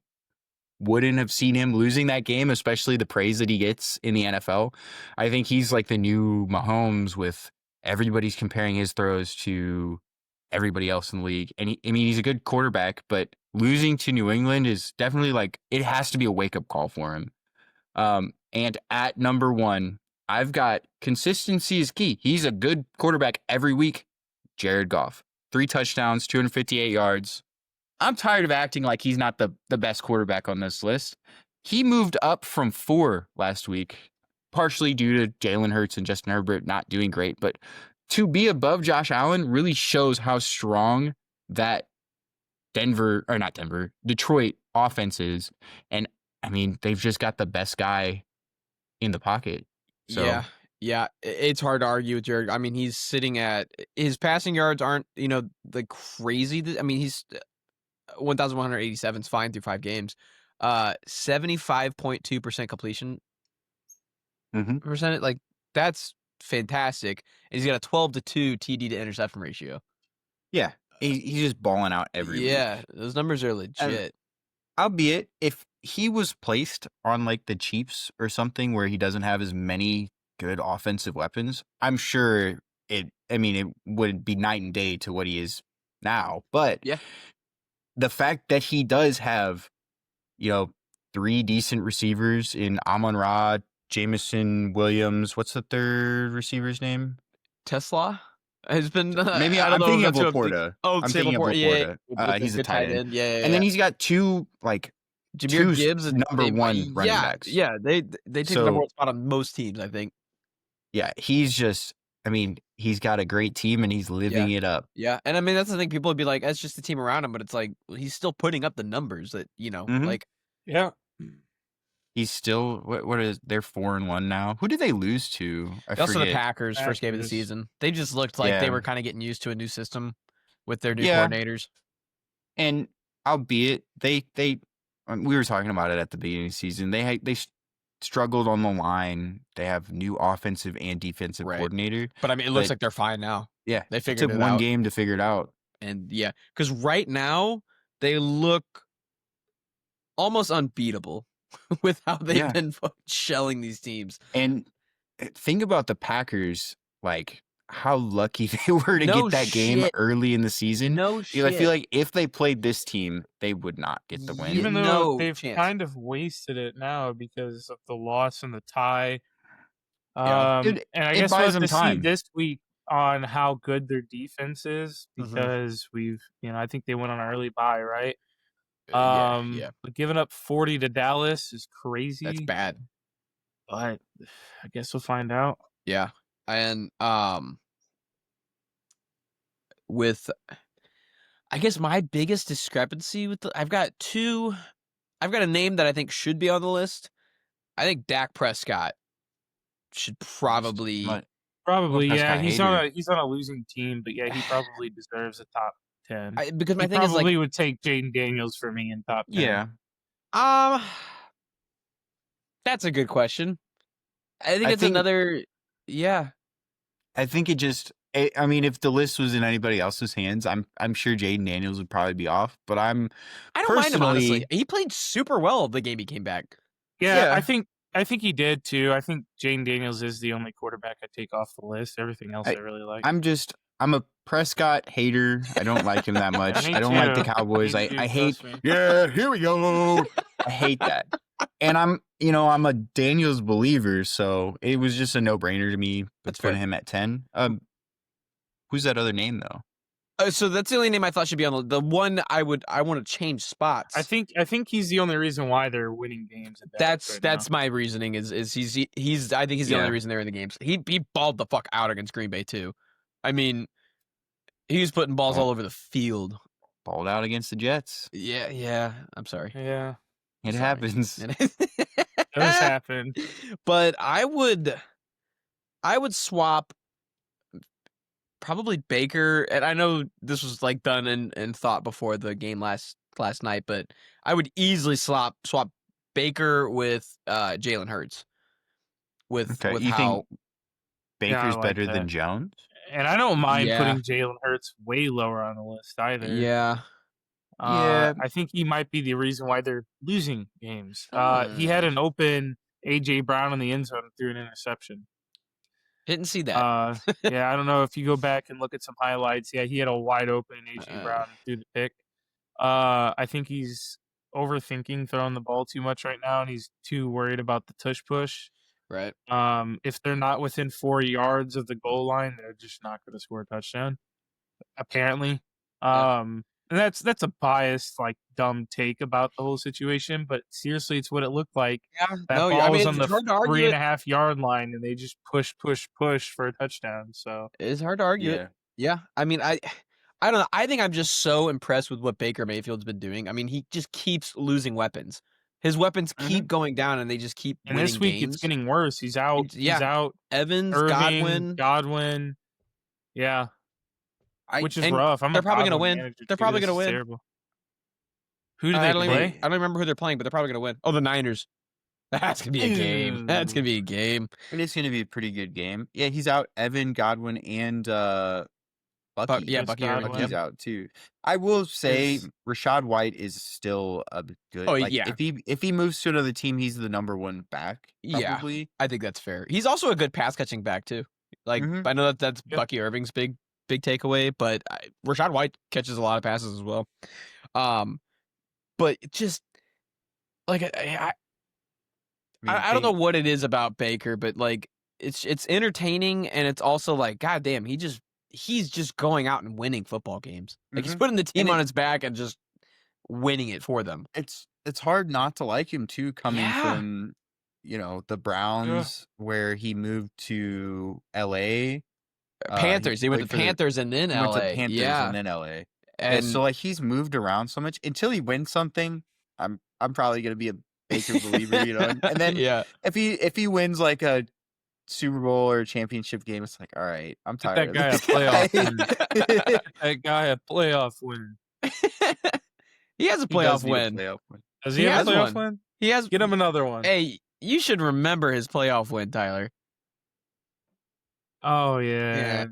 wouldn't have seen him losing that game, especially the praise that he gets in the NFL. I think he's like the new Mahomes, with everybody's comparing his throws to everybody else in the league. And he's a good quarterback, but losing to New England is definitely it has to be a wake-up call for him. And at number 1, I've got consistency is key. He's a good quarterback every week. Jared Goff, 3 touchdowns, 258 yards. I'm tired of acting like he's not the best quarterback on this list. He moved up from 4 last week, partially due to Jalen Hurts and Justin Herbert not doing great. But to be above Josh Allen really shows how strong that Detroit offense is. And I mean, they've just got the best guy in the pocket. So. Yeah. It's hard to argue with Jared. I mean, he's sitting at his passing yards aren't, the crazy. I mean, he's 1,187 is fine through 5 games. 75.2% completion percentage. Like, that's fantastic. And he's got a 12-2 TD to interception ratio. Yeah, he's just balling out every week. Yeah, those numbers are legit. Albeit, if he was placed on like the Chiefs or something where he doesn't have as many good offensive weapons, I'm sure it would be night and day to what he is now. But yeah, the fact that he does have, 3 decent receivers in Amon-Ra, Jameson Williams. What's the third receiver's name? Tesla. Has been. Maybe I don't I'm know if thinking of that's who I'm thinking. Laporta. Oh, I'm Sam thinking of Laporta. Yeah, Laporta. with the He's a good tight tight end. end. Yeah, yeah, And yeah. then he's got two Jahmyr Gibbs and number one running backs. Yeah, they take the number So one spot on most teams, I think. yeah, he's just. I mean, he's got a great team and he's living it up. Yeah, and I mean that's the thing. People would be like, "That's just the team around him," but it's like he's still putting up the numbers that like. Yeah. He's still what is they're 4-1 now. Who did they lose to? I Also, the forget. Packers first game of the Packers. season. They just looked like they Yeah. were kind of getting used to a new system with their new Yeah. coordinators. And albeit we were talking about it at the beginning of the season. They struggled on the line. They have new offensive and defensive coordinator. But I mean, it looks like they're fine now. Yeah, They it figured took it one out. game to figure it out. And yeah, because right now they look almost unbeatable with how they've been shelling these teams. And think about the Packers, like how lucky they were to get that game early in the season. No shit. I feel like if they played this team, they would not get the win. Even though they've kind of wasted it now because of the loss and the tie. Dude, and I guess we'll buys have them to time. see this week on how good their defense is because I think they went on an early bye, right? Yeah. But giving up 40 to Dallas is crazy. That's bad. But I guess we'll find out. Yeah. And with I guess my biggest discrepancy with I've got a name that I think should be on the list. I think Dak Prescott should probably yeah. He's on a losing team, but yeah, he probably deserves a top 10. Because my thing is probably would take Jaden Daniels for me in top 10. Yeah. That's a good question. I think another. Yeah. I think it just. I mean, if the list was in anybody else's hands, I'm sure Jaden Daniels would probably be off. But I don't mind him, honestly. He played super well the game he came back. Yeah. I think he did too. I think Jaden Daniels is the only quarterback I take off the list. Everything else I really like. I'm a Prescott hater. I don't like him that much. I don't like the Cowboys. I hate. Yeah, here we go. I hate that. And I'm a Daniels believer, so it was just a no-brainer to me to put him at 10. Who's that other name though? So that's the only name I thought should be on the one. I want to change spots. I think he's the only reason why they're winning games. That's my reasoning. Is he's I think he's the only reason they're in the games. He balled the fuck out against Green Bay too. I mean, he was putting balls all over the field. Balled out against the Jets. Yeah. I'm sorry. Yeah, it happens. It does happen. But I would swap. Probably Baker, and I know this was like done and thought before the game last night, but I would easily swap Baker with Jalen Hurts. With you how think Baker's better than Jones? And I don't mind putting Jalen Hurts way lower on the list either. Yeah. I think he might be the reason why they're losing games. He had an open AJ Brown in the end zone through an interception. Didn't see that. Yeah, I don't know if you go back and look at some highlights. Yeah, he had a wide open AJ Brown through the pick. I think he's overthinking throwing the ball too much right now, and he's too worried about the tush push. Right. If they're not within 4 yards of the goal line, they're just not going to score a touchdown. Apparently. And that's a biased, like, dumb take about the whole situation, but seriously, it's what it looked like. Yeah, that ball was on the 3.5 yard line, and they just push for a touchdown. So it's hard to argue it. Yeah, I mean, I don't know. I think I'm just so impressed with what Baker Mayfield's been doing. I mean, he just keeps losing weapons. His weapons keep going down, and they just keep winning games. And this week, it's getting worse. He's out. He's out. Evans, Irving, Godwin. Yeah. Which is rough. They're probably going to win. They're probably going to win. Terrible. Who do they play? I don't remember who they're playing, but they're probably going to win. Oh, the Niners. That's going to be a game. That's going to be a game. It is going to be a pretty good game. Yeah, he's out. Evan, Godwin, and Bucky. Bucky Bucky's out too. I will say Rachaad White is still a good. Oh, yeah. If he moves to another team, he's the number one back. Probably. Yeah, I think that's fair. He's also a good pass catching back too. Like I know that's Bucky Irving's big takeaway, but Rachaad White catches a lot of passes as well. But just like I don't know what it is about Baker, but like it's entertaining, and it's also like, God damn, he just he's just going out and winning football games. Like he's Mhm. putting the team And on his back and just winning it for them. it's hard not to like him too, coming Yeah. from, the Yeah. Browns, where he moved to LA. He Panthers. He went to played for the Panthers and then he went to LA. Panthers and Yeah. then LA. Yeah, so And like he's moved around so much until he wins something. I'm probably gonna be a Baker believer, and then yeah. if he wins like a Super Bowl or a championship game, it's like, all right, I'm Get tired that of guy a this playoff guy. win. Get that guy a playoff win. He has a He does playoff need a win. playoff win. Does He he have has a playoff one. win? He has. Get him another one. Hey, you should remember his playoff win, Tyler. Oh yeah.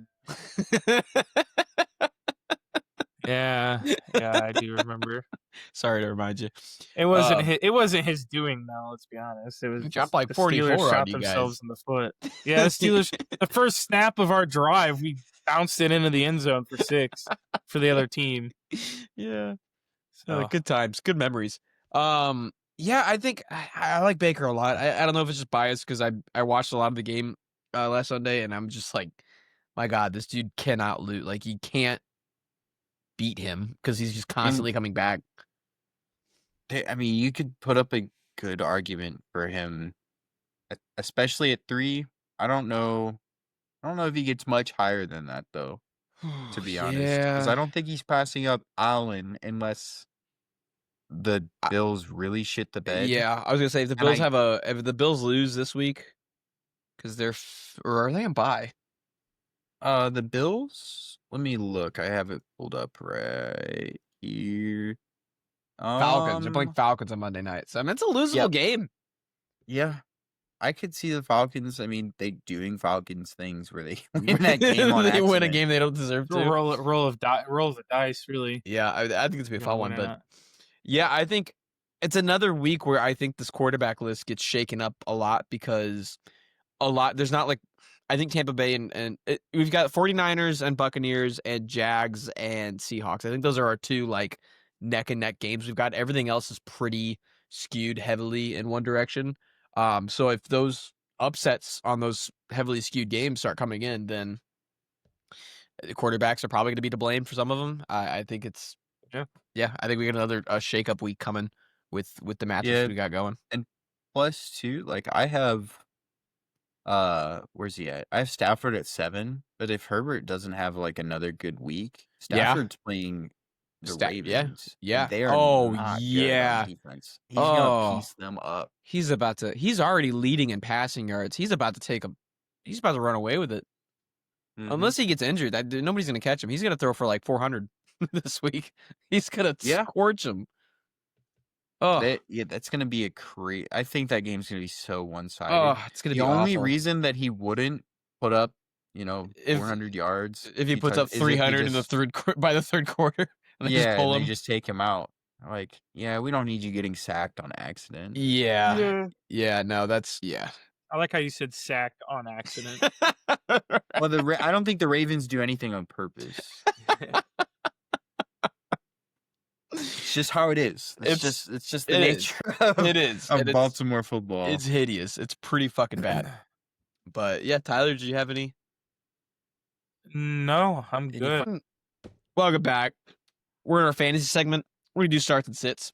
Yeah, I do remember. Sorry to remind you. It wasn't his doing though, let's be honest. It was He just dropped like the 44 Steelers on shot you themselves guys. in the foot. Yeah, the Steelers the first snap of our drive, we bounced it into the end zone for 6 for the other team. Yeah. So Good times, good memories. Yeah, I think I like Baker a lot. I don't know if it's just biased because I watched a lot of the game last Sunday, and I'm just like, my God, this dude cannot lose. Like, you can't beat him because he's just constantly coming back. I mean, you could put up a good argument for him, especially at 3. I don't know if he gets much higher than that though, to be honest, because I don't think he's passing up Allen unless the Bills really shit the bed. Yeah, I was gonna say if the And Bills if the Bills lose this week, because or are they on bye? The Bills. Let me look. I have it pulled up right here. Falcons. They're playing Falcons on Monday night, so I mean it's a losable game. Yeah, I could see the Falcons. I mean, they doing Falcons things where they win that game on They accident. win a game they don't deserve to. roll of the dice, really. Yeah, I think it's gonna be a fun one, but Out. yeah, I think it's another week where I think this quarterback list gets shaken up a lot because there's not like I think Tampa Bay and we've got 49ers and Buccaneers and Jags and Seahawks. I think those are our two like neck and neck games. We've got everything else is pretty skewed heavily in one direction. So if those upsets on those heavily skewed games start coming in, then the quarterbacks are probably going to be to blame for some of them. I think it's I think we got another shake-up week coming with the matches we got going. And plus too, like I have where's he at? I have Stafford at 7, but if Herbert doesn't have like another good week, Stafford's playing the Ravens. Yeah. And they are Oh, not good yeah. on defense. He's gonna piece them up. He's already leading in passing yards. He's about to run away with it. Mhm. Unless he gets injured, nobody's going to catch him. He's going to throw for like 400 this week. He's going to scorch him. Oh, that's gonna be I think that game's gonna be so one-sided. Oh, it's going to The be only awful. reason that he wouldn't put up, If- 400 yards, If he puts up is if he 300 in the by the third quarter, and they just pull and him. they just take him out. Like, we don't need you getting sacked on accident. Yeah. No, I like how you said sacked on accident. Well, I don't think the Ravens do anything on purpose. It's just how it is. It's just the nature of Baltimore football. It's hideous. It's pretty fucking bad. But yeah, Tyler, did you have any? No, I'm good. Welcome back. We're in our fantasy segment. We're gonna do starts and sits.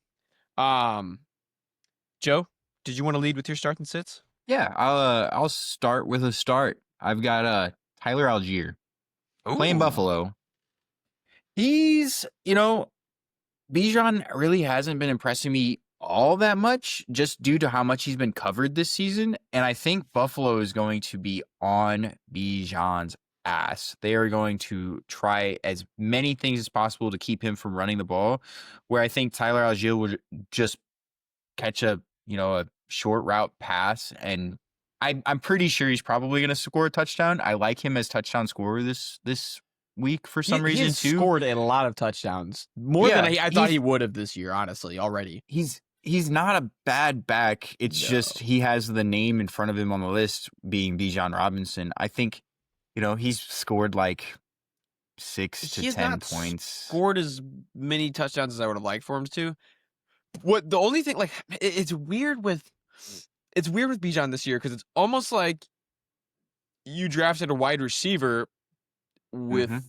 Joe, did you want to lead with your starts and sits? Yeah, I'll start with a start. I've got Tyler Algier playing Buffalo. He's, Bijan really hasn't been impressing me all that much just due to how much he's been covered this season. And I think Buffalo is going to be on Bijan's ass. They are going to try as many things as possible to keep him from running the ball, where I think Tyler Algier would just catch a short route pass. And I'm pretty sure he's probably going to score a touchdown. I like him as touchdown scorer this week for some reason he's too. Scored a lot of touchdowns, more than I thought he would have this year. Honestly, already he's not a bad back. It's just he has the name in front of him on the list being Bijan Robinson. I think he's scored like 6 to 10 points. Scored as many touchdowns as I would have liked for him to. The only thing, like, it's weird with Bijan this year because it's almost like you drafted a wide receiver with Mhm.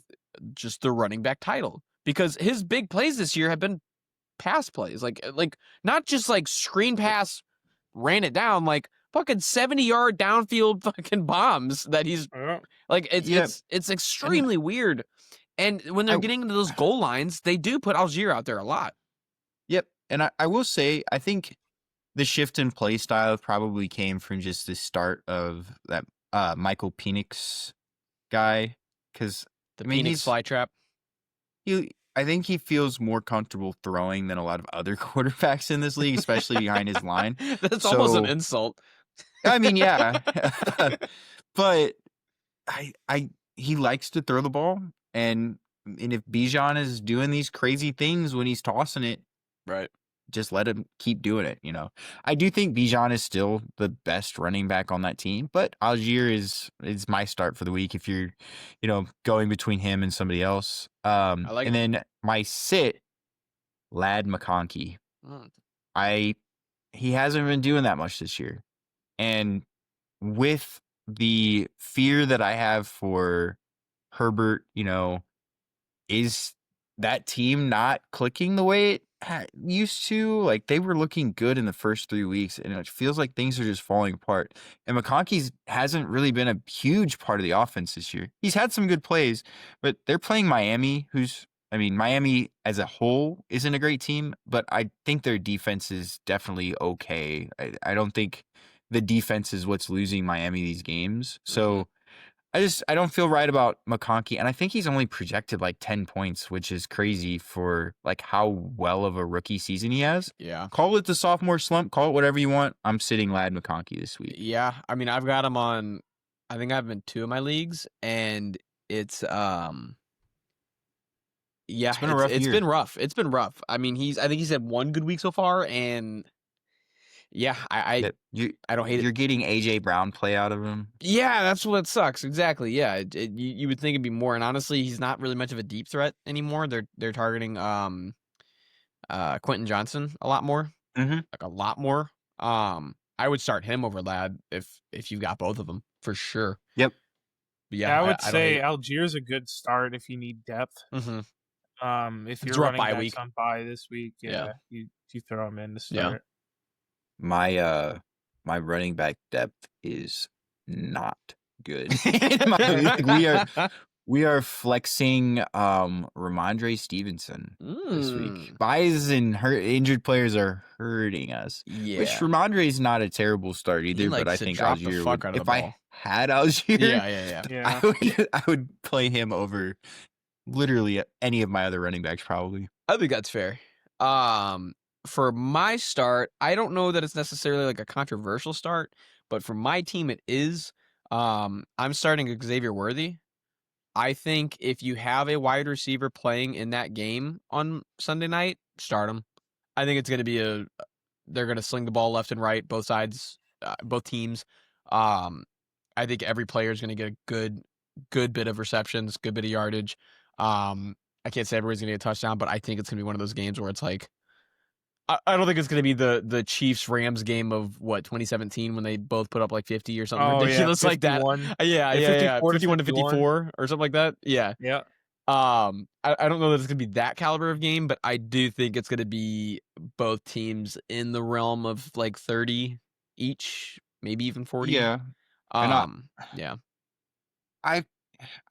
just the running back title because his big plays this year have been pass plays, like not just like screen pass, ran it down, like fucking 70-yard downfield fucking bombs that he's Yeah. like Yeah, it's and extremely weird. And when they're I getting into those goal lines, they do put Algier out there a lot. yep, and I will say, I think the shift in play style probably came from just the start of that, Michael Penix guy, because The I mean, Phoenix flytrap. I think he feels more comfortable throwing than a lot of other quarterbacks in this league, especially behind his line. That's almost an So, insult. I mean, yeah. But I he likes to throw the ball, and if Bijan is doing these crazy things when he's tossing it, Right. just let him keep doing it, you know. I do think Bijan is still the best running back on that team, but Algier is my start for the week if you're, going between him and somebody else. I like And it. then my sit, Lad McConkey. Mm. I He hasn't been doing that much this year. And with the fear that I have for Herbert, is that team not clicking the way it used to? Like, they were looking good in the first 3 weeks, and it feels like things are just falling apart. And McConkey's hasn't really been a huge part of the offense this year. He's had some good plays, but they're playing Miami, Miami as a whole isn't a great team, but I think their defense is definitely okay. I don't think the defense is what's losing Miami these games. So I don't feel right about McConkey, and I think he's only projected like 10 points, which is crazy for like how well of a rookie season he has. Yeah. Call it the sophomore slump, call it whatever you want. I'm sitting Lad McConkey this week. Yeah. I mean, I've got him on. I think I've been 2 of my leagues, and it's yeah, It's been a rough it's year. been rough. It's been rough. I mean, I think he's had 1 good week so far, and yeah, That I don't hate it. you're getting AJ Brown play out of him. Yeah, that's what sucks. Exactly. Yeah, you would think it'd be more, and honestly, he's not really much of a deep threat anymore. They're targeting Quentin Johnson a lot more, Mm-hmm. like a lot more. I would start him over Lad if you got both of them for sure. Yep. But Yeah, I would I don't hate say it. Algier's a good start if you need depth. Mm-hmm. If It's you're a rough running bye backs week. on bye this week, Yeah. you throw him in to Yeah. start. My running back depth is not good. In my league, we are flexing Ramondre Stevenson this week. Buys and injured players are hurting us. Yeah. Which Ramondre is not a terrible start either, but I think drop the Algier fuck would, out of if the I ball. had Algier, Yeah. Yeah. I would play him over literally any of my other running backs probably. I think that's fair. For my start, I don't know that it's necessarily like a controversial start, but for my team, it is. I'm starting Xavier Worthy. I think if you have a wide receiver playing in that game on Sunday night, start him. I think it's going to be they're going to sling the ball left and right, both sides, both teams. I think every player is going to get a good bit of receptions, good bit of yardage. I can't say everybody's going to get a touchdown, but I think it's going to be one of those games where it's like, I don't think it's going to be the Chiefs-Rams game of 2017 when they both put up like 50 or something ridiculous like that. 51. Yeah. 51 to 54 or something like that. Yeah. Yeah. I don't know that it's going to be that caliber of game, but I do think it's going to be both teams in the realm of like 30 each, maybe even 40. Yeah. Yeah. I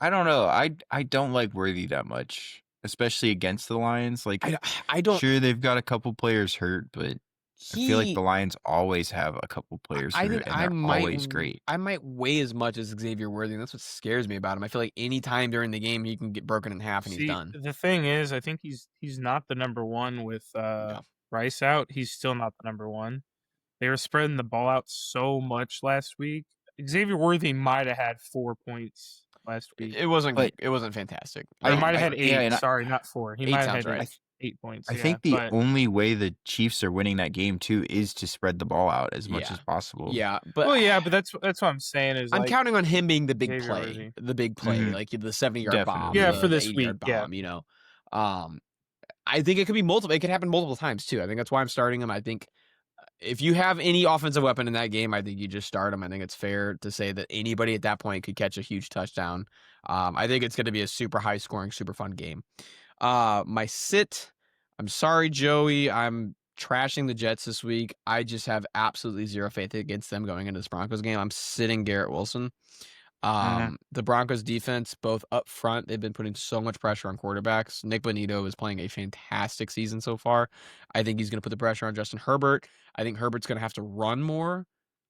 don't know. I don't like Worthy that much, especially against the Lions. Like, I don't. Sure, they've got a couple players hurt, but I feel like the Lions always have a couple players I hurt, think and they're always great. I might weigh as much as Xavier Worthy, and that's what scares me about him. I feel like any time during the game he can get broken in half and he's done. The thing is, I think he's not the number one with Rice out. He's still not the number one. They were spreading the ball out so much last week. Xavier Worthy might have had 4 points last week. It wasn't fantastic. I might have had 8. yeah, Sorry, not 4. He 8 might have sounds had right. 8 points. I think the only way the Chiefs are winning that game too is to spread the ball out as much as possible. Yeah, but but that's what I'm saying is I'm counting on him being the big Xavier play, Worthy. the big play, Mhm. like the 70-yard bomb. Definitely. Yeah, the for this 80-yard week, yeah. bomb, I think it could be multiple. It could happen multiple times too. I think that's why I'm starting him. I think if you have any offensive weapon in that game, I think you just start him. I think it's fair to say that anybody at that point could catch a huge touchdown. I think it's going to be a super high scoring, super fun game. My sit, I'm sorry, Joey. I'm trashing the Jets this week. I just have absolutely zero faith against them going into this Broncos game. I'm sitting Garrett Wilson. The Broncos defense, both up front, they've been putting so much pressure on quarterbacks. Nick Bonito is playing a fantastic season so far. I think he's going to put the pressure on Justin Herbert. I think Herbert's going to have to run more.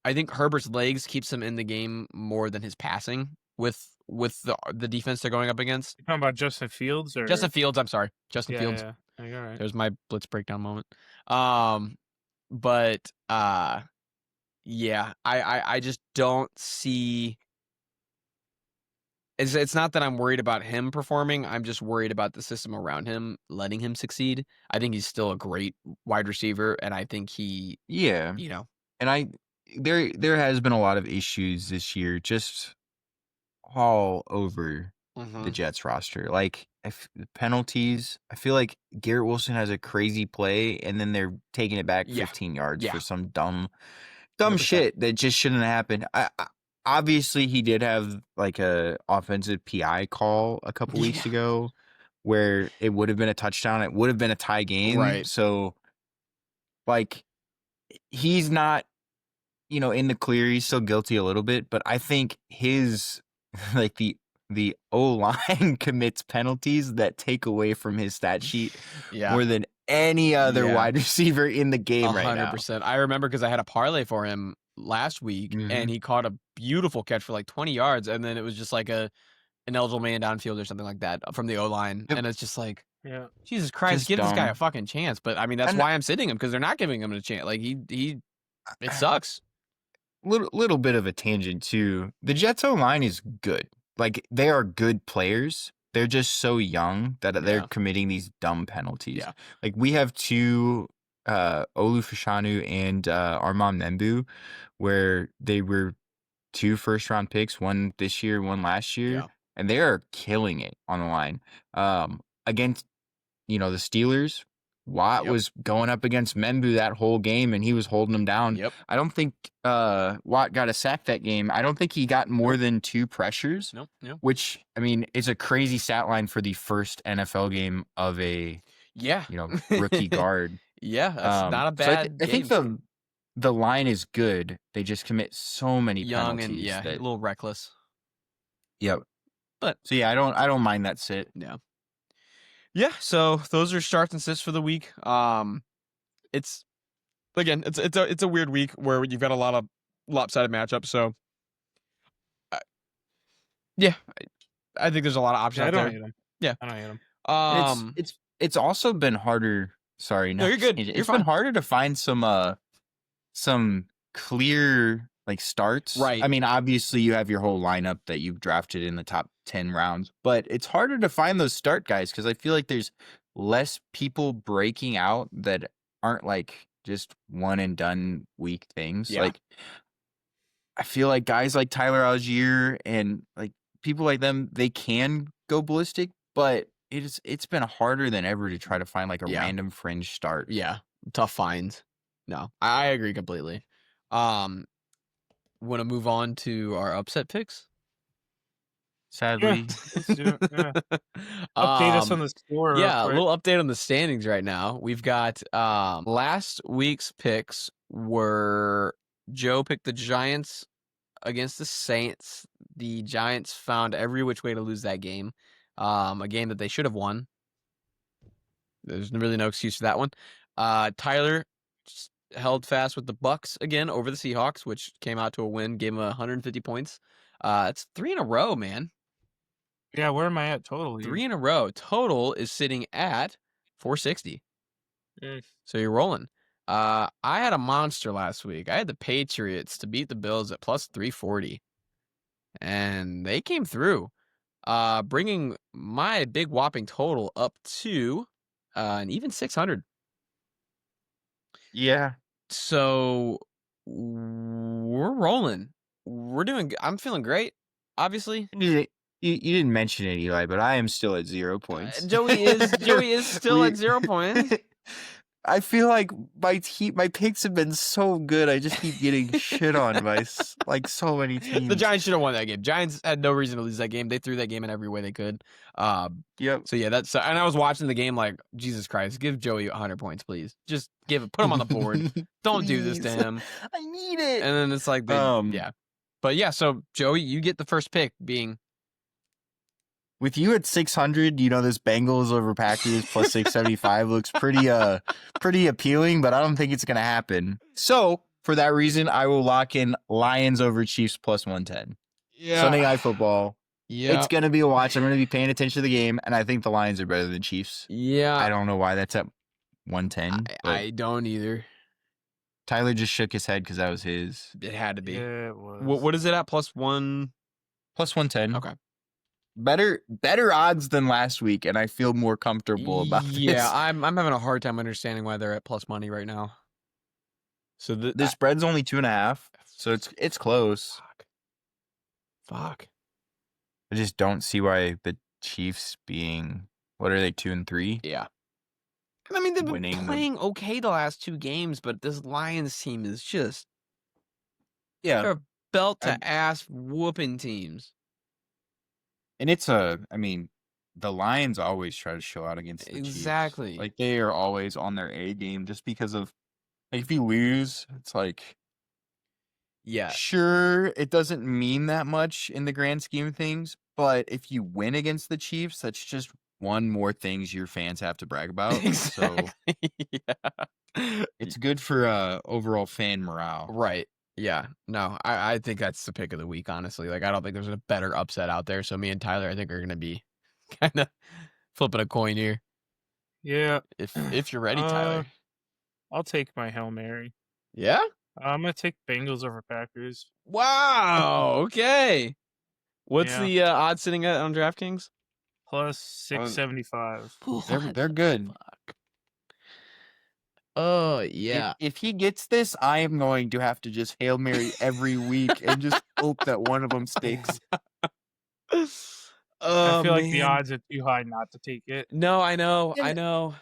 I think Herbert's legs keeps him in the game more than his passing with the defense they're going up against. You talking about Justin Fields or Justin Fields, I'm sorry. Justin Fields. Yeah. All right. There's my blitz breakdown moment. Yeah, I just don't see. It's not that I'm worried about him performing. I'm just worried about the system around him letting him succeed. I think he's still a great wide receiver, and I think he, Yeah. And there has been a lot of issues this year, just all over the Jets roster. Like penalties, I feel like Garrett Wilson has a crazy play, and then they're taking it back 15 yards for some dumb 100%. Shit that just shouldn't happen. Obviously, he did have like a offensive PI call a couple weeks ago where it would have been a touchdown. It would have been a tie game. Right. So, like, he's not, in the clear. He's still guilty a little bit. But I think his, like, the O-line commits penalties that take away from his stat sheet more than any other wide receiver in the game right now. 100%. I remember because I had a parlay for him last week, and he caught a beautiful catch for like 20 yards, and then it was just like an eligible man downfield or something like that from the O-line, and it's just like, Jesus Christ, Just give this guy dumb. a fucking chance. But I mean, that's why I'm sitting him, because they're not giving him a chance. Like it sucks. Little bit of a tangent too. The Jets O-line is good. Like, they are good players. They're just so young that they're committing these dumb penalties. Yeah. Like, we have two, Olu Fashanu and Armand Membu, where they were 2 first-round picks, one this year, one last year, and they are killing it on the line. Against, the Steelers, Watt was going up against Membu that whole game, and he was holding him down. I don't think Watt got a sack that game. I don't think he got more than 2 pressures, which, I mean, is a crazy stat line for the first NFL game of a rookie guard. That's not a bad I think the line is good. They just commit so many penalties. And a little reckless. Yep. But so I don't mind that sit. Yeah, so those are starts and sits for the week. It's a weird week where you've got a lot of lopsided matchups. So, I think there's a lot of options. I don't there. hate them. Yeah, I don't hate them. It's also been harder. Sorry, no, you're good. It's been harder to find some clear starts. Right. I mean, obviously you have your whole lineup that you've drafted in the top 10 rounds, but it's harder to find those start guys because I feel like there's less people breaking out that aren't just one and done week things. Like, I feel like guys like Tyler Algier and people like them, they can go ballistic, but it's been harder than ever to try to find a random fringe start. Yeah, tough find. No, I agree completely. Want to move on to our upset picks? Sadly. Update us on the score. Yeah, a little update on the standings right now. We've got last week's picks were Joe picked the Giants against the Saints. The Giants found every which way to lose that game. A game that they should have won. There's really no excuse for that one. Tyler held fast with the Bucks again over the Seahawks, which came out to a win, gave him 150 points. It's 3 in a row, man. Yeah, where am I at total? 3 in a row. Total is sitting at 460. So you're rolling. I had a monster last week. I had the Patriots to beat the Bills at plus 340. And they came through, bringing my big whopping total up to an even 600. Yeah. So we're rolling. We're doing. I'm feeling great. Obviously, you didn't mention it, Eli, but I am still at 0 points. Joey is still at 0 points. I feel like my picks have been so good. I just keep getting shit on by like so many teams. The Giants should have won that game. Giants had no reason to lose that game. They threw that game in every way they could. Yep. So yeah, and I was watching the game like, Jesus Christ, give Joey 100 points, please. Just put him on the board. Don't do this to him. I need it. And then it's like, yeah. But yeah, so Joey, you get the first pick being. With you at 600, this Bengals over Packers plus 675 looks pretty appealing, but I don't think it's going to happen. So, for that reason, I will lock in Lions over Chiefs plus 110. Yeah. Sunday Night Football. Yeah. It's going to be a watch. I'm going to be paying attention to the game, and I think the Lions are better than Chiefs. Yeah. I don't know why that's at 110. I don't either. Tyler just shook his head because that was his. It had to be. Yeah, it was. What is it at? Plus 1? Plus 110. Okay. Better odds than last week, and I feel more comfortable about this. Yeah, I'm having a hard time understanding why they're at plus money right now. So the spread's only 2.5, so it's close. Fuck. I just don't see why the Chiefs being, what are they, 2-3? Yeah. I mean, they've been Winning playing okay the last 2 games, but this Lions team is just they're belt to ass whooping teams. And the Lions always try to show out against the Chiefs. Exactly. Like, they are always on their A game just because of, like, if you lose, it's like, yeah, sure, it doesn't mean that much in the grand scheme of things, but if you win against the Chiefs, that's just one more things your fans have to brag about. Exactly. So yeah. it's good for overall fan morale. Right. Yeah. No, I think that's the pick of the week, honestly. Like, I don't think there's a better upset out there. So me and Tyler, I think, are going to be kind of flipping a coin here. Yeah. If you're ready, Tyler. I'll take my Hail Mary. Yeah? I'm going to take Bengals over Packers. Wow. Okay. What's the odds sitting at on DraftKings? Plus 675. They're good. Fuck? Oh, yeah. If he gets this, I am going to have to just Hail Mary every week and just hope that one of them sticks. I feel like the odds are too high not to take it. No, I know. And I know.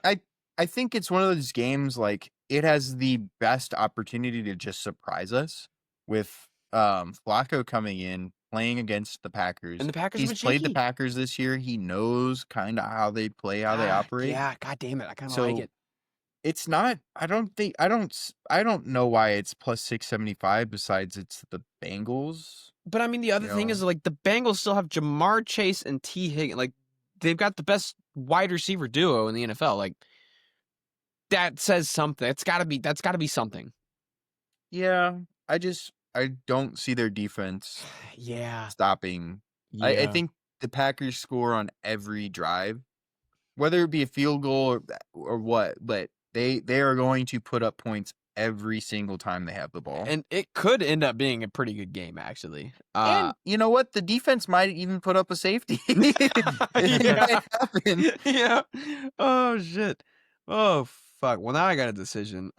I think it's one of those games, like, it has the best opportunity to just surprise us with Flacco coming in, playing against the Packers. And the Packers He's played the Packers this year. He knows kind of how they play, how they operate. Yeah, god damn it. I kind of like it. It's not, I don't know why it's plus 675 besides it's the Bengals. But I mean, the other thing is, like, the Bengals still have Jamar Chase and T. Higgins. Like, they've got the best wide receiver duo in the NFL. Like, that says something. That's got to be something. Yeah, I don't see their defense stopping. Yeah. I think the Packers score on every drive, whether it be a field goal or what, but they are going to put up points every single time they have the ball. And it could end up being a pretty good game, actually. And you know what? The defense might even put up a safety. It might happen. Yeah. Oh, shit. Oh, fuck. Well, now I got a decision.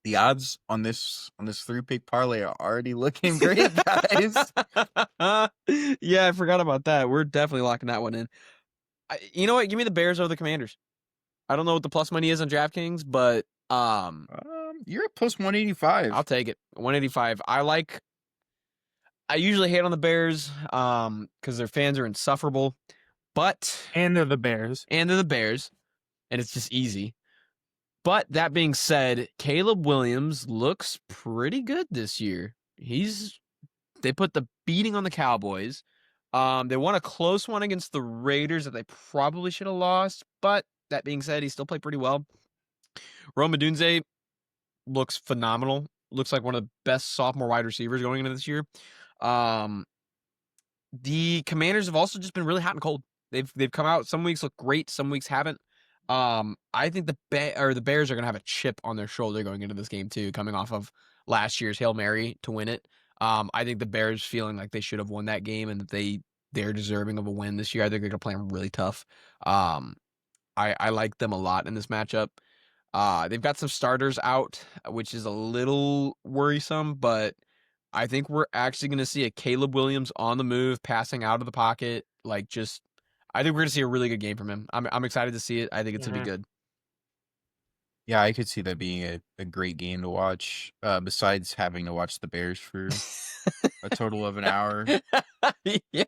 The odds on this 3-pick parlay are already looking great, guys. Yeah, I forgot about that. We're definitely locking that one in. You know what? Give me the Bears over the Commanders. I don't know what the plus money is on DraftKings, but you're at plus 185. I'll take it. 185. I usually hate on the Bears because their fans are insufferable, and they're the Bears. And it's just easy. But that being said, Caleb Williams looks pretty good this year. They put the beating on the Cowboys. They won a close one against the Raiders that they probably should have lost, but that being said, he still played pretty well. Rome Odunze looks phenomenal. Looks like one of the best sophomore wide receivers going into this year. The Commanders have also just been really hot and cold. They've come out. Some weeks look great, some weeks haven't. I think the Bears are going to have a chip on their shoulder going into this game too, coming off of last year's Hail Mary to win it. I think the Bears feeling like they should have won that game and that they're deserving of a win this year. I think they're going to play them really tough. I like them a lot in this matchup. They've got some starters out, which is a little worrisome, but I think we're actually going to see a Caleb Williams on the move, passing out of the pocket. Like, just, I think we're gonna see a really good game from him. I'm excited to see it. I think it's gonna be Mhm. good. Yeah, I could see that being a great game to watch. Besides having to watch the Bears for a total of an hour. Yeah.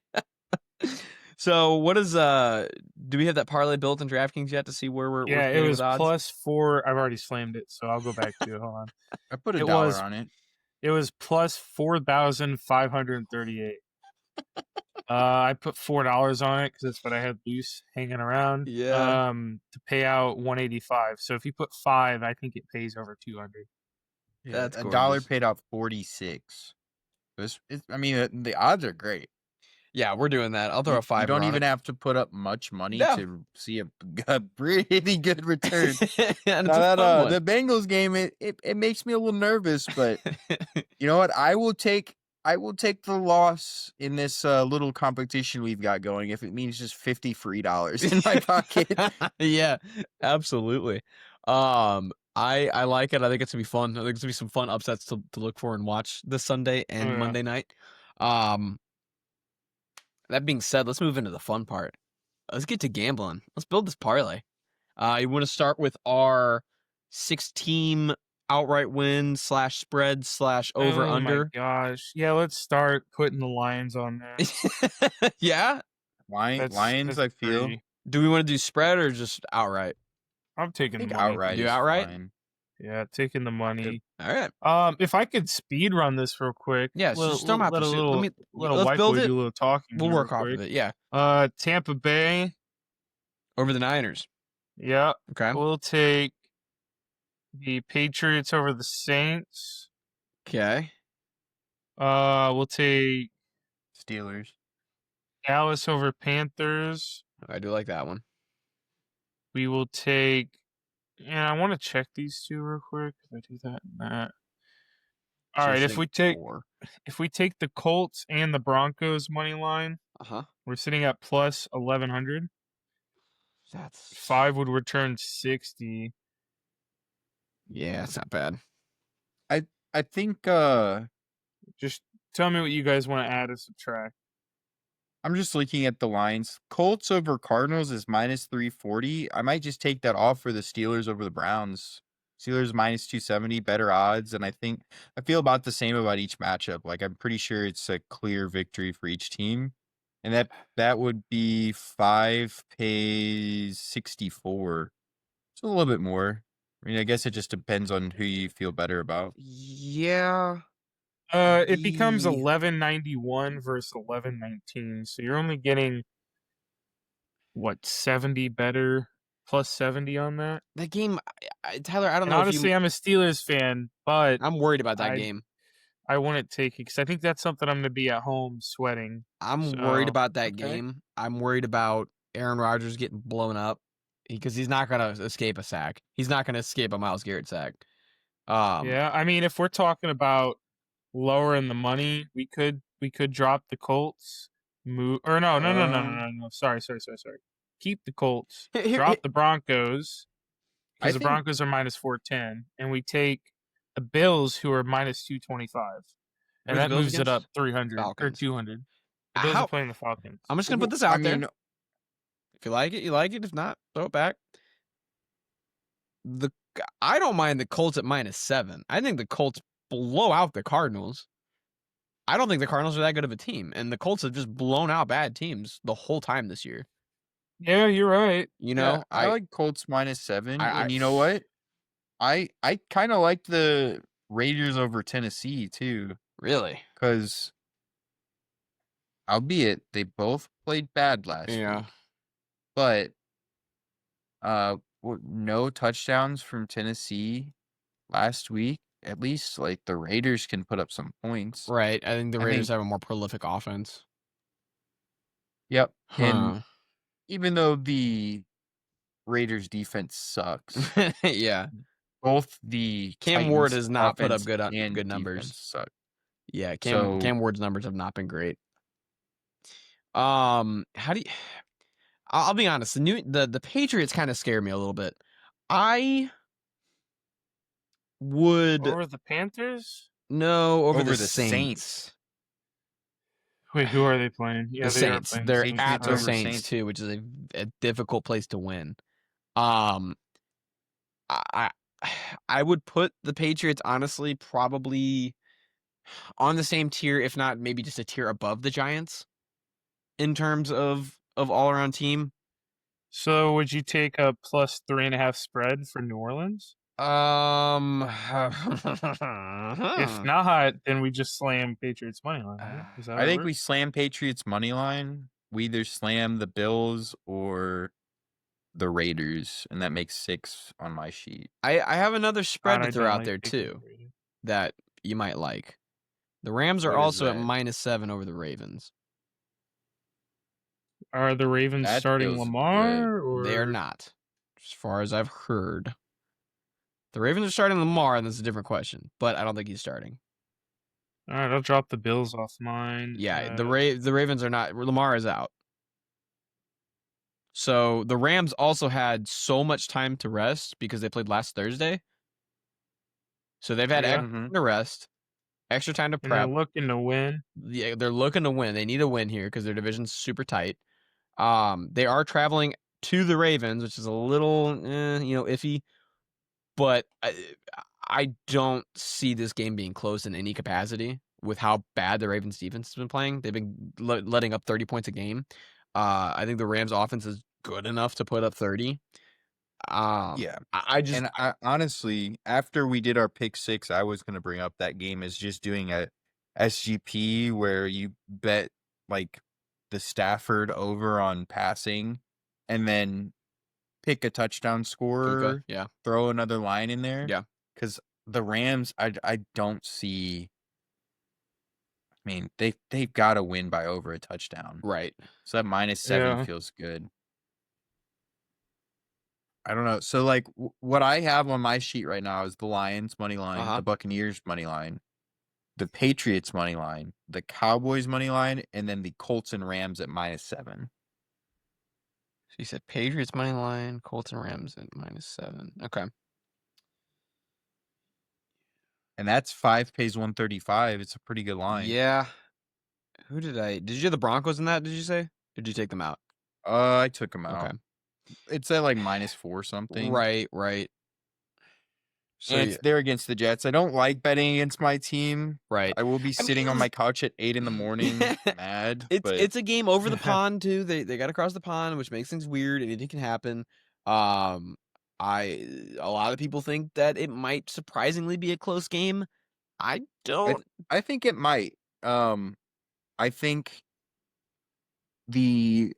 So what is do we have that parlay built in DraftKings yet to see where we're Yeah, it standing with was odds? +4. I've already slammed it, so I'll go back to it. Hold on. I put a It dollar was on it. it was +4,538. I put $4 on it because that's what I had loose hanging around. Yeah. To pay out 185. So if you put 5, I think it pays over 200. Yeah, That's a dollar gorgeous. paid out 46. I mean, the odds are great. Yeah, we're doing that. I'll throw a You fiver don't on even it. have to put up much money No. to see a pretty good return. And it's Now a that fun one. the Bengals game, it makes me a little nervous, but you know what? I will take the loss in this little competition we've got going if it means just 50 free dollars in my pocket. Yeah, absolutely. I like it. I think it's gonna be fun. I think it's gonna be some fun upsets to look for and watch this Sunday Oh, and yeah. Monday night. That being said, let's move into the fun part. Let's get to gambling. Let's build this parlay. You want to start with our 6-team outright win / spread / over Oh my under. gosh. Yeah, let's start putting the Lions on there. Yeah. Lions, That's I feel. free. Do we want to do spread or just outright? I'm I taking the think money. outright Do is outright? fine. Yeah, taking the money. All right. If I could speed run this real quick, Yeah, so just throw 'em out let there. a So little let's white build boy it. do a little talking We'll here real work off quick. of it. Yeah. Tampa Bay. Over the Niners. Yeah, Okay. we'll take the Patriots over the Saints. Okay. We'll take Steelers. Dallas over Panthers. I do like that one. We will take. Yeah, I want to check these two real quick. If I do that and that. All right, if we take 4. the Colts and the Broncos money line, Uh-huh. we're sitting at plus 1,100. That's 5 would return 60. yeah, it's not bad. I think Just tell me what you guys want to add or subtract. I'm just looking at the lines. Colts over Cardinals is minus 340. I might just take that off for the Steelers over the Browns. Steelers minus 270, better odds. And I feel about the same about each matchup. Like, I'm pretty sure it's a clear victory for each team. And that would be 5 pays 64. It's a little bit more. I mean, I guess it just depends on who you feel better about. Yeah. It becomes The- 1191 versus 1119. So you're only getting what 70 better plus 70 on that. That game, Tyler, I don't And know honestly, I'm a Steelers fan, but I'm worried about that I game. I wouldn't take it because I think that's something I'm going to be at home sweating. I'm worried So, about that okay. game. I'm worried about Aaron Rodgers getting blown up because he's not going to escape a sack. He's not going to escape a Myles Garrett sack. Yeah, I mean, if we're talking about lowering the money, we could drop the Colts. No. Sorry. Keep the Colts. Drop the Broncos I because the think- Broncos are minus 410, and we take the Bills who are minus 225, and Who's the that Bills moves it up against? 300 or Falcons. 200. The Bills How- are playing the Falcons. I'm just going to put this out there. If you like it, you like it. If not, throw it back. I don't mind the Colts at -7. I think the Colts blow out the Cardinals. I don't think the Cardinals are that good of a team, and the Colts have just blown out bad teams the whole time this year. Yeah, you're right. You know, I like Colts -7, I- and you know what? I kind of like the Raiders over Tennessee too, really, because albeit they both played bad last week, but no touchdowns from Tennessee last week. At least like the Raiders can put up some points. right. I think the Raiders have a more prolific offense. Yep. Huh. And even though the Raiders defense sucks, Yeah, both the Cam Ward Titans has not put up offense and good numbers. defense suck. Yeah, So- Cam Ward's numbers have not been great. How do you? I'll be honest. The Patriots kind of scare me a little bit. I would Over the Panthers? no over Over the the Saints. Saints. Wait, who are they playing? Yeah, The they are Saints. playing the They're Saints. at Patriots the over Saints Saints. too, which is a difficult place to win. Um, I I would put the Patriots honestly probably on the same tier, if not maybe just a tier above the Giants in terms of all around team. So would you take a plus 3.5 spread for New Orleans? Um, If not, then we just slam Patriots money line, right? Is that how I it think we works? slam Patriots money line. We either slam the Bills or the Raiders, and that makes 6 on my sheet. I have another spread God, to I throw don't out like there taking the too Raiders. that you might like. The Rams are What is also at that? -7 over the Ravens. Are the Ravens That starting feels good. Lamar They are or not, as far as I've heard. The Ravens are starting Lamar, and that's a different question, but I don't think he's starting. all right? I'll drop the Bills off mine. Yeah, the Ravens are not. Lamar is out. So the Rams also had so much time to rest because they played last Thursday. So they've had Yeah, extra Mhm. time to rest, extra time to and they're prep. looking to win. Yeah, they're looking to win. They need a win here because their division's super tight. They are traveling to the Ravens, which is a little, iffy. But I don't see this game being close in any capacity with how bad the Ravens defense has been playing. They've been letting up 30 points a game. I think the Rams offense is good enough to put up 30. Yeah. I just And I honestly, after we did our pick 6, I was gonna bring up that game as just doing a SGP where you bet like the Stafford over on passing and then pick a touchdown Puka, scorer, yeah, throw another line in there. yeah, Because the Rams, I don't see. I mean, they've got to win by over a touchdown. right. So that -7 Yeah, feels good. I don't know. So like what I have on my sheet right now is the Lions money line, Uh-huh. the Buccaneers money line, the Patriots money line, the Cowboys money line, and then the Colts and Rams at -7. So you said Patriots money line, Colts and Rams at -7. Okay. And that's 5 pays 135. It's a pretty good line. Yeah. Did you have the Broncos in that, did you say? Or did you take them out? I took them Okay. out. It's at like -4 something. Right, right. So And yeah, it's there against the Jets. I don't like betting against my team. right. I will be I sitting on mean, my couch at 8 in the morning, mad, but it's a game over the pond too. They got to cross the pond, which makes things weird. Anything can happen. Um, a lot of people think that it might surprisingly be a close game. I I don't. I think it might. I think the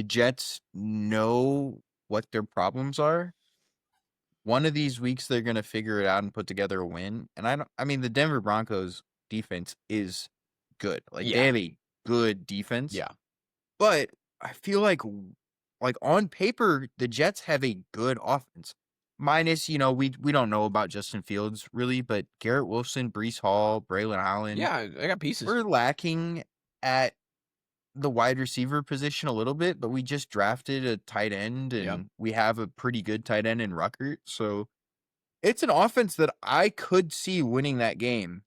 Jets know what their problems are. One of these weeks they're gonna figure it out and put together a win. And I mean the Denver Broncos defense is good. Like they Yeah, have a good defense. yeah, But I feel like on paper, the Jets have a good offense. Minus, we don't know about Justin Fields really, but Garrett Wilson, Breece Hall, Braylon Allen, yeah. I got pieces. we're lacking at the wide receiver position a little bit, but we just drafted a tight end Yeah, and we have a pretty good tight end in Ruckert. So it's an offense that I could see winning that game.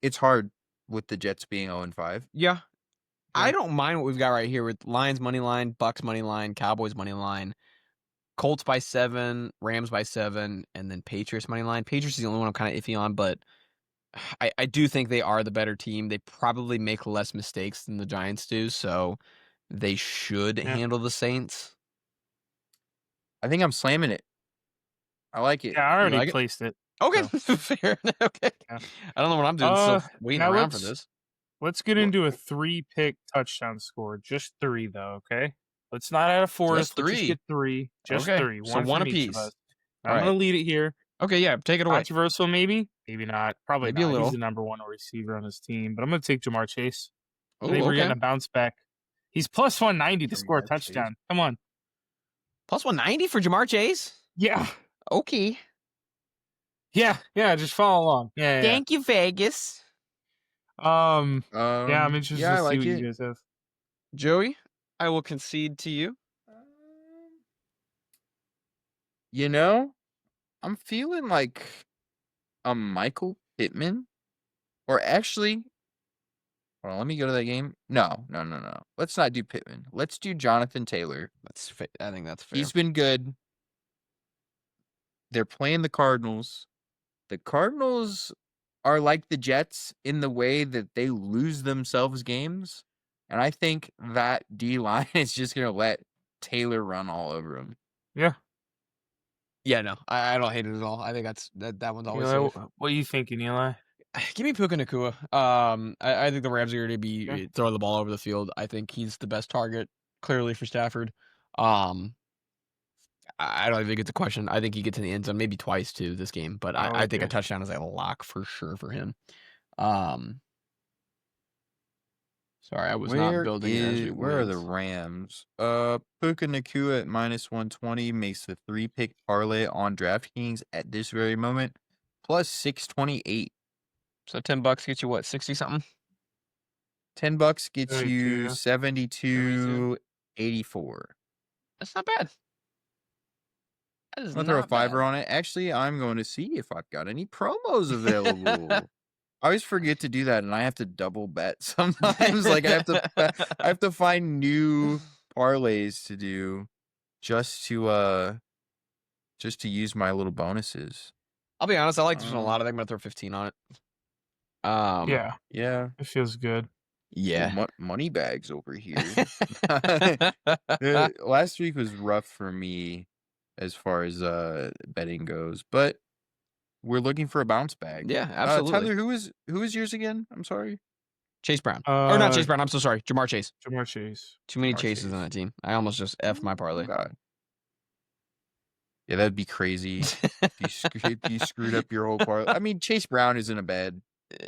It's hard with the Jets being 0-5. yeah. I yeah. don't mind what we've got right here with Lions money line, Bucks money line, Cowboys money line, Colts by 7, Rams by 7, and then Patriots money line. Patriots is the only one I'm kind of iffy on, but I do think they are the better team. They probably make less mistakes than the Giants do, so they should Yeah. handle the Saints. I think I'm slamming it. I like it. Yeah, I You already like it? placed it. Okay, So, fair enough. Okay. yeah. I don't know what I'm doing. Still waiting Now around for this. let's get into a 3-pick touchdown score. Just 3 though, okay? Let's not add a fourth. Just Let's just 3. get 3. Just Okay, 3. so One one from each of apiece. us. All I'm right. gonna lead it here. Okay, yeah, take it away. Controversial, maybe? Maybe not. Probably Maybe a not. little. He's the number 1 receiver on his team, but I'm gonna take Jamar Chase. I Oh, think we're okay. getting a bounce back. He's plus 190 to score a Jamar Chase. touchdown. Come on. Plus 190 for Jamar Chase? Yeah. Okay. Yeah. Just follow along. Yeah. Thank you, Vegas. Yeah, I'm interested Yeah, I to see like what you it. guys have. Joey, I will concede to you. You know, I'm feeling like a Michael Pittman, or actually, Hold on, let me go to that game. No. Let's not do Pittman. Let's do Jonathan Taylor. I think that's fair. He's been good. They're playing the Cardinals. The Cardinals are like the Jets in the way that they lose themselves games. And I think that D-line is just going to let Taylor run all over him. Yeah. Yeah, no, I don't hate it at all. I think that one's always Eli, safe. what are you thinking, Eli? Give me Puka Nacua. I think the Rams are going to be throwing the ball over the field. I think he's the best target, clearly, for Stafford. I don't even think it's a question. I think he gets in the end zone maybe twice too this game, but I think a touchdown is a lock for sure for him. Sorry, I was not building it as we Where are the went. Rams? Puka Nacua at -120 makes the 3-pick parlay on DraftKings at this very moment plus 628. So $10 gets you what, 60 something? $10 gets you 72. 72.84. That's not bad. That is I'm gonna throw a not bad. fiver on it. Actually, I'm going to see if I've got any promos available. I always forget to do that, and I have to double bet sometimes. Like I have to find new parlays to do just to use my little bonuses. I'll be honest, I like this one a lot. I think I'm gonna throw 15 on it. Yeah. It feels good. Yeah. Money bags over here. Last week was rough for me as far as betting goes, but we're looking for a bounce back. Yeah, absolutely. Tyler, who is yours again? I'm sorry. Chase Brown. Or not Chase Brown, I'm so sorry. Jamar Chase. Jamar Chase. Too many chases on that team. I almost just F my parlay. God. Yeah, that'd be crazy if you screwed up your whole parlay. I mean, Chase Brown isn't a bad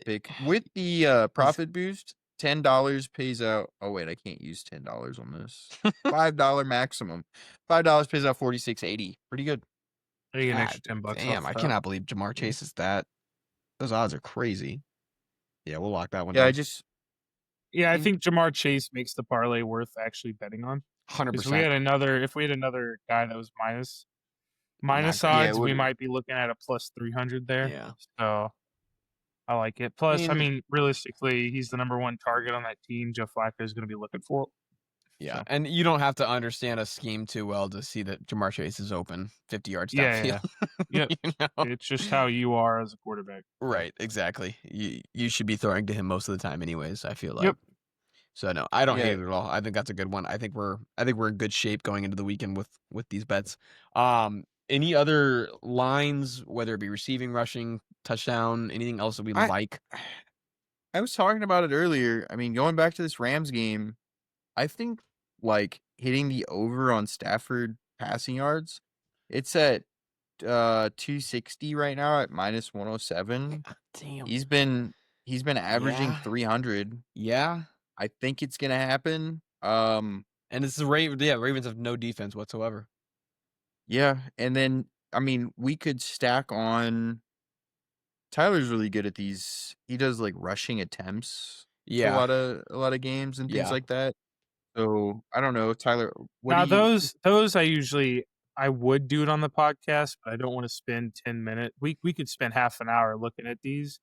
pick. With the profit boost, $10 pays out. Oh wait, I can't use $10 on this. $5 maximum. $5 pays out 46.80. Pretty good. I get an extra $10. Damn, I cannot believe Jamar Chase is that. Those odds are crazy. Yeah, we'll lock that one down. I think Jamar Chase makes the parlay worth actually betting on. 100%. If we had another guy that was minus odds, we might be looking at a plus 300 there. Yeah. So I like it. Plus, I mean, realistically, he's the number one target on that team. Joe Flacco is going to be looking for it. Yeah, So. and you don't have to understand a scheme too well to see that Jamar Chase is open 50 yards downfield. Yeah. You know? It's just how you are as a quarterback. Right, exactly. You should be throwing to him most of the time anyways, I feel like. Yep. So no, I don't hate it at all. I think that's a good one. I think we're in good shape going into the weekend with these bets. Any other lines, whether it be receiving, rushing, touchdown, anything else that we like? I was talking about it earlier. I mean, going back to this Rams game, I think like hitting the over on Stafford passing yards, it's at 260 right now at -107. Damn. He's been averaging 300. Yeah. I think it's gonna happen. And it's the Ravens have no defense whatsoever. Yeah, and then I mean, we could stack on. Tyler's really good at these. He does like rushing attempts. Yeah. A lot of games and things like that. So I don't know, Tyler. Those I would do it on the podcast, but I don't want to spend 10 minutes. We could spend half an hour looking at these.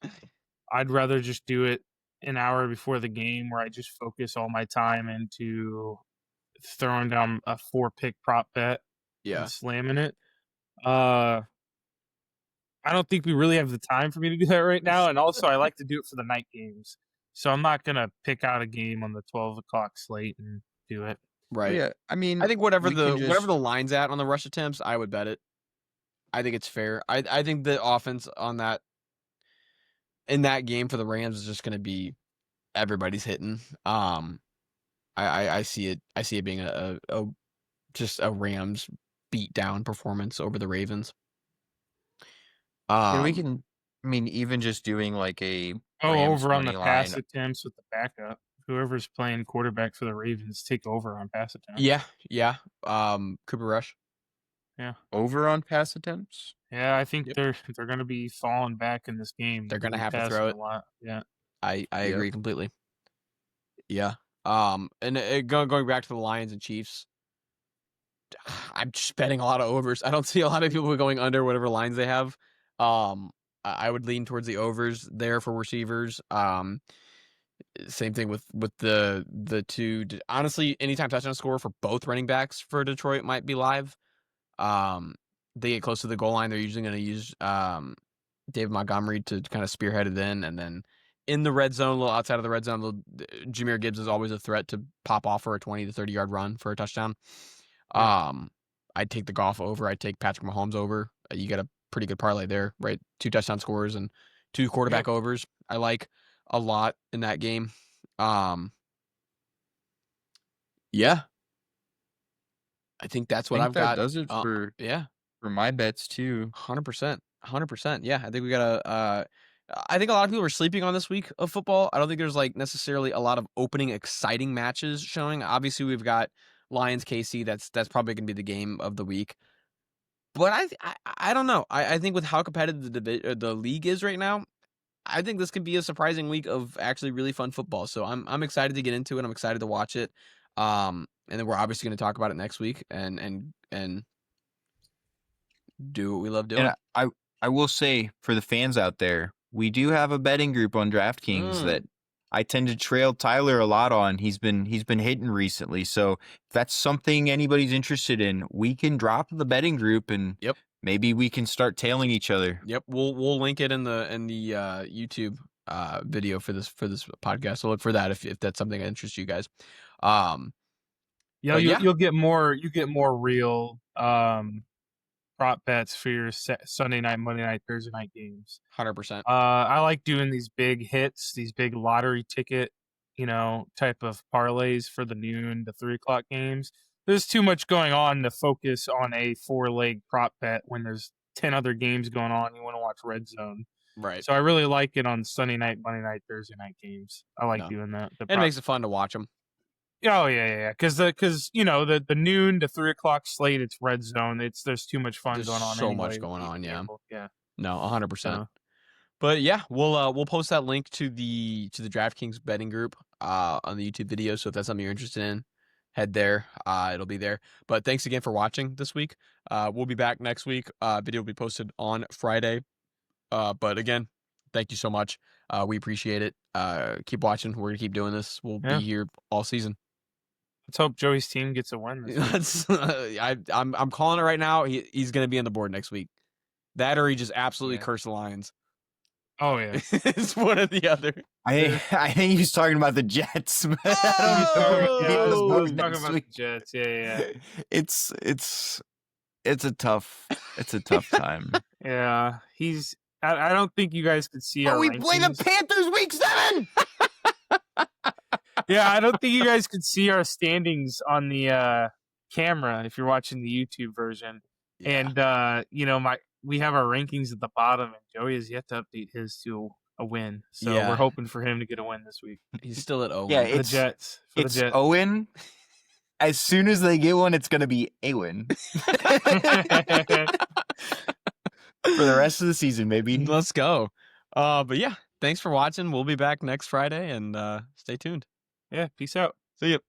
I'd rather just do it an hour before the game where I just focus all my time into throwing down a 4-pick prop bet and slamming it. I don't think we really have the time for me to do that right now. And also I like to do it for the night games. So I'm not going to pick out a game on the 12 o'clock slate and do it. Right. Yeah. I mean, I think whatever the line's at on the rush attempts, I would bet it. I think it's fair. I think the offense in that game for the Rams is just going to be everybody's hitting. I see it being just a Rams beat down performance over the Ravens. we can. I mean, even just doing like a over on the pass attempts with the backup. Whoever's playing quarterback for the Ravens, take over on pass attempts. Yeah. Cooper Rush. Yeah. Over on pass attempts. Yeah, I think they're going to be falling back in this game. They're going to have to throw it. A lot. Yeah. I agree completely. Yeah. And going back to the Lions and Chiefs, I'm just betting a lot of overs. I don't see a lot of people going under whatever lines they have. I would lean towards the overs there for receivers. Same thing with the two. Honestly, anytime touchdown score for both running backs for Detroit might be live. They get close to the goal line, they're usually going to use David Montgomery to kind of spearhead it in, and then in the red zone, a little outside of the red zone, Jahmyr Gibbs is always a threat to pop off for a 20 to 30-yard run for a touchdown. Yeah. I'd take the Goff over. I'd take Patrick Mahomes over. You got a pretty good parlay there, right? 2 touchdown scores and 2 quarterback overs. I like a lot in that game. Yeah. I think that's what think I've that got. does it for Yeah. my bets too. 100%. 100%. Yeah, I think we got I think a lot of people are sleeping on this week of football. I don't think there's like necessarily a lot of opening exciting matches showing. Obviously, we've got Lions KC. That's probably going to be the game of the week. But I don't know. I think with how competitive the league is right now, I think this could be a surprising week of actually really fun football. So I'm excited to get into it. I'm excited to watch it. And then we're obviously going to talk about it next week and do what we love doing. And I will say for the fans out there, we do have a betting group on DraftKings that I tend to trail Tyler a lot on. He's been hitting recently. So if that's something anybody's interested in, we can drop the betting group and maybe we can start tailing each other. Yep, we'll link it in the YouTube video for this podcast. So look for that if that's something that interests you guys. You'll get more real prop bets for your Sunday night, Monday night, Thursday night games. 100%. I like doing these big hits, these big lottery ticket, type of parlays for the noon to 3 o'clock games. There's too much going on to focus on a 4-leg prop bet when there's 10 other games going on. You want to watch Red Zone. Right. So I really like it on Sunday night, Monday night, Thursday night games. I like doing that. It makes it fun to watch them. Oh yeah. Because the noon to 3 o'clock slate, it's Red Zone. There's too much fun going on. So much going on. Yeah. Yeah. No, 100%. But yeah, we'll post that link to the DraftKings betting group on the YouTube video. So if that's something you're interested in, head there. It'll be there. But thanks again for watching this week. We'll be back next week. Video will be posted on Friday. But again, thank you so much. We appreciate it. Keep watching. We're gonna keep doing this. We'll be here all season. Let's hope Joey's team gets a win this week. I'm calling it right now. He's gonna be on the board next week. That or he just absolutely cursed the Lions. Oh yeah, it's one or the other. I think he's talking about the Jets. But I was talking about the Jets. Yeah. It's a tough time. Yeah, I don't think you guys could see our we rankings. play the Panthers week 7. Yeah, I don't think you guys could see our standings on the camera if you're watching the YouTube version. Yeah. And we have our rankings at the bottom, and Joey has yet to update his to a win. So we're hoping for him to get a win this week. He's still at 0. Yeah, the Jets. It's Owen. As soon as they get one, it's going to be a win. For the rest of the season, maybe. Let's go. But yeah, thanks for watching. We'll be back next Friday, and stay tuned. Yeah, peace out. See you.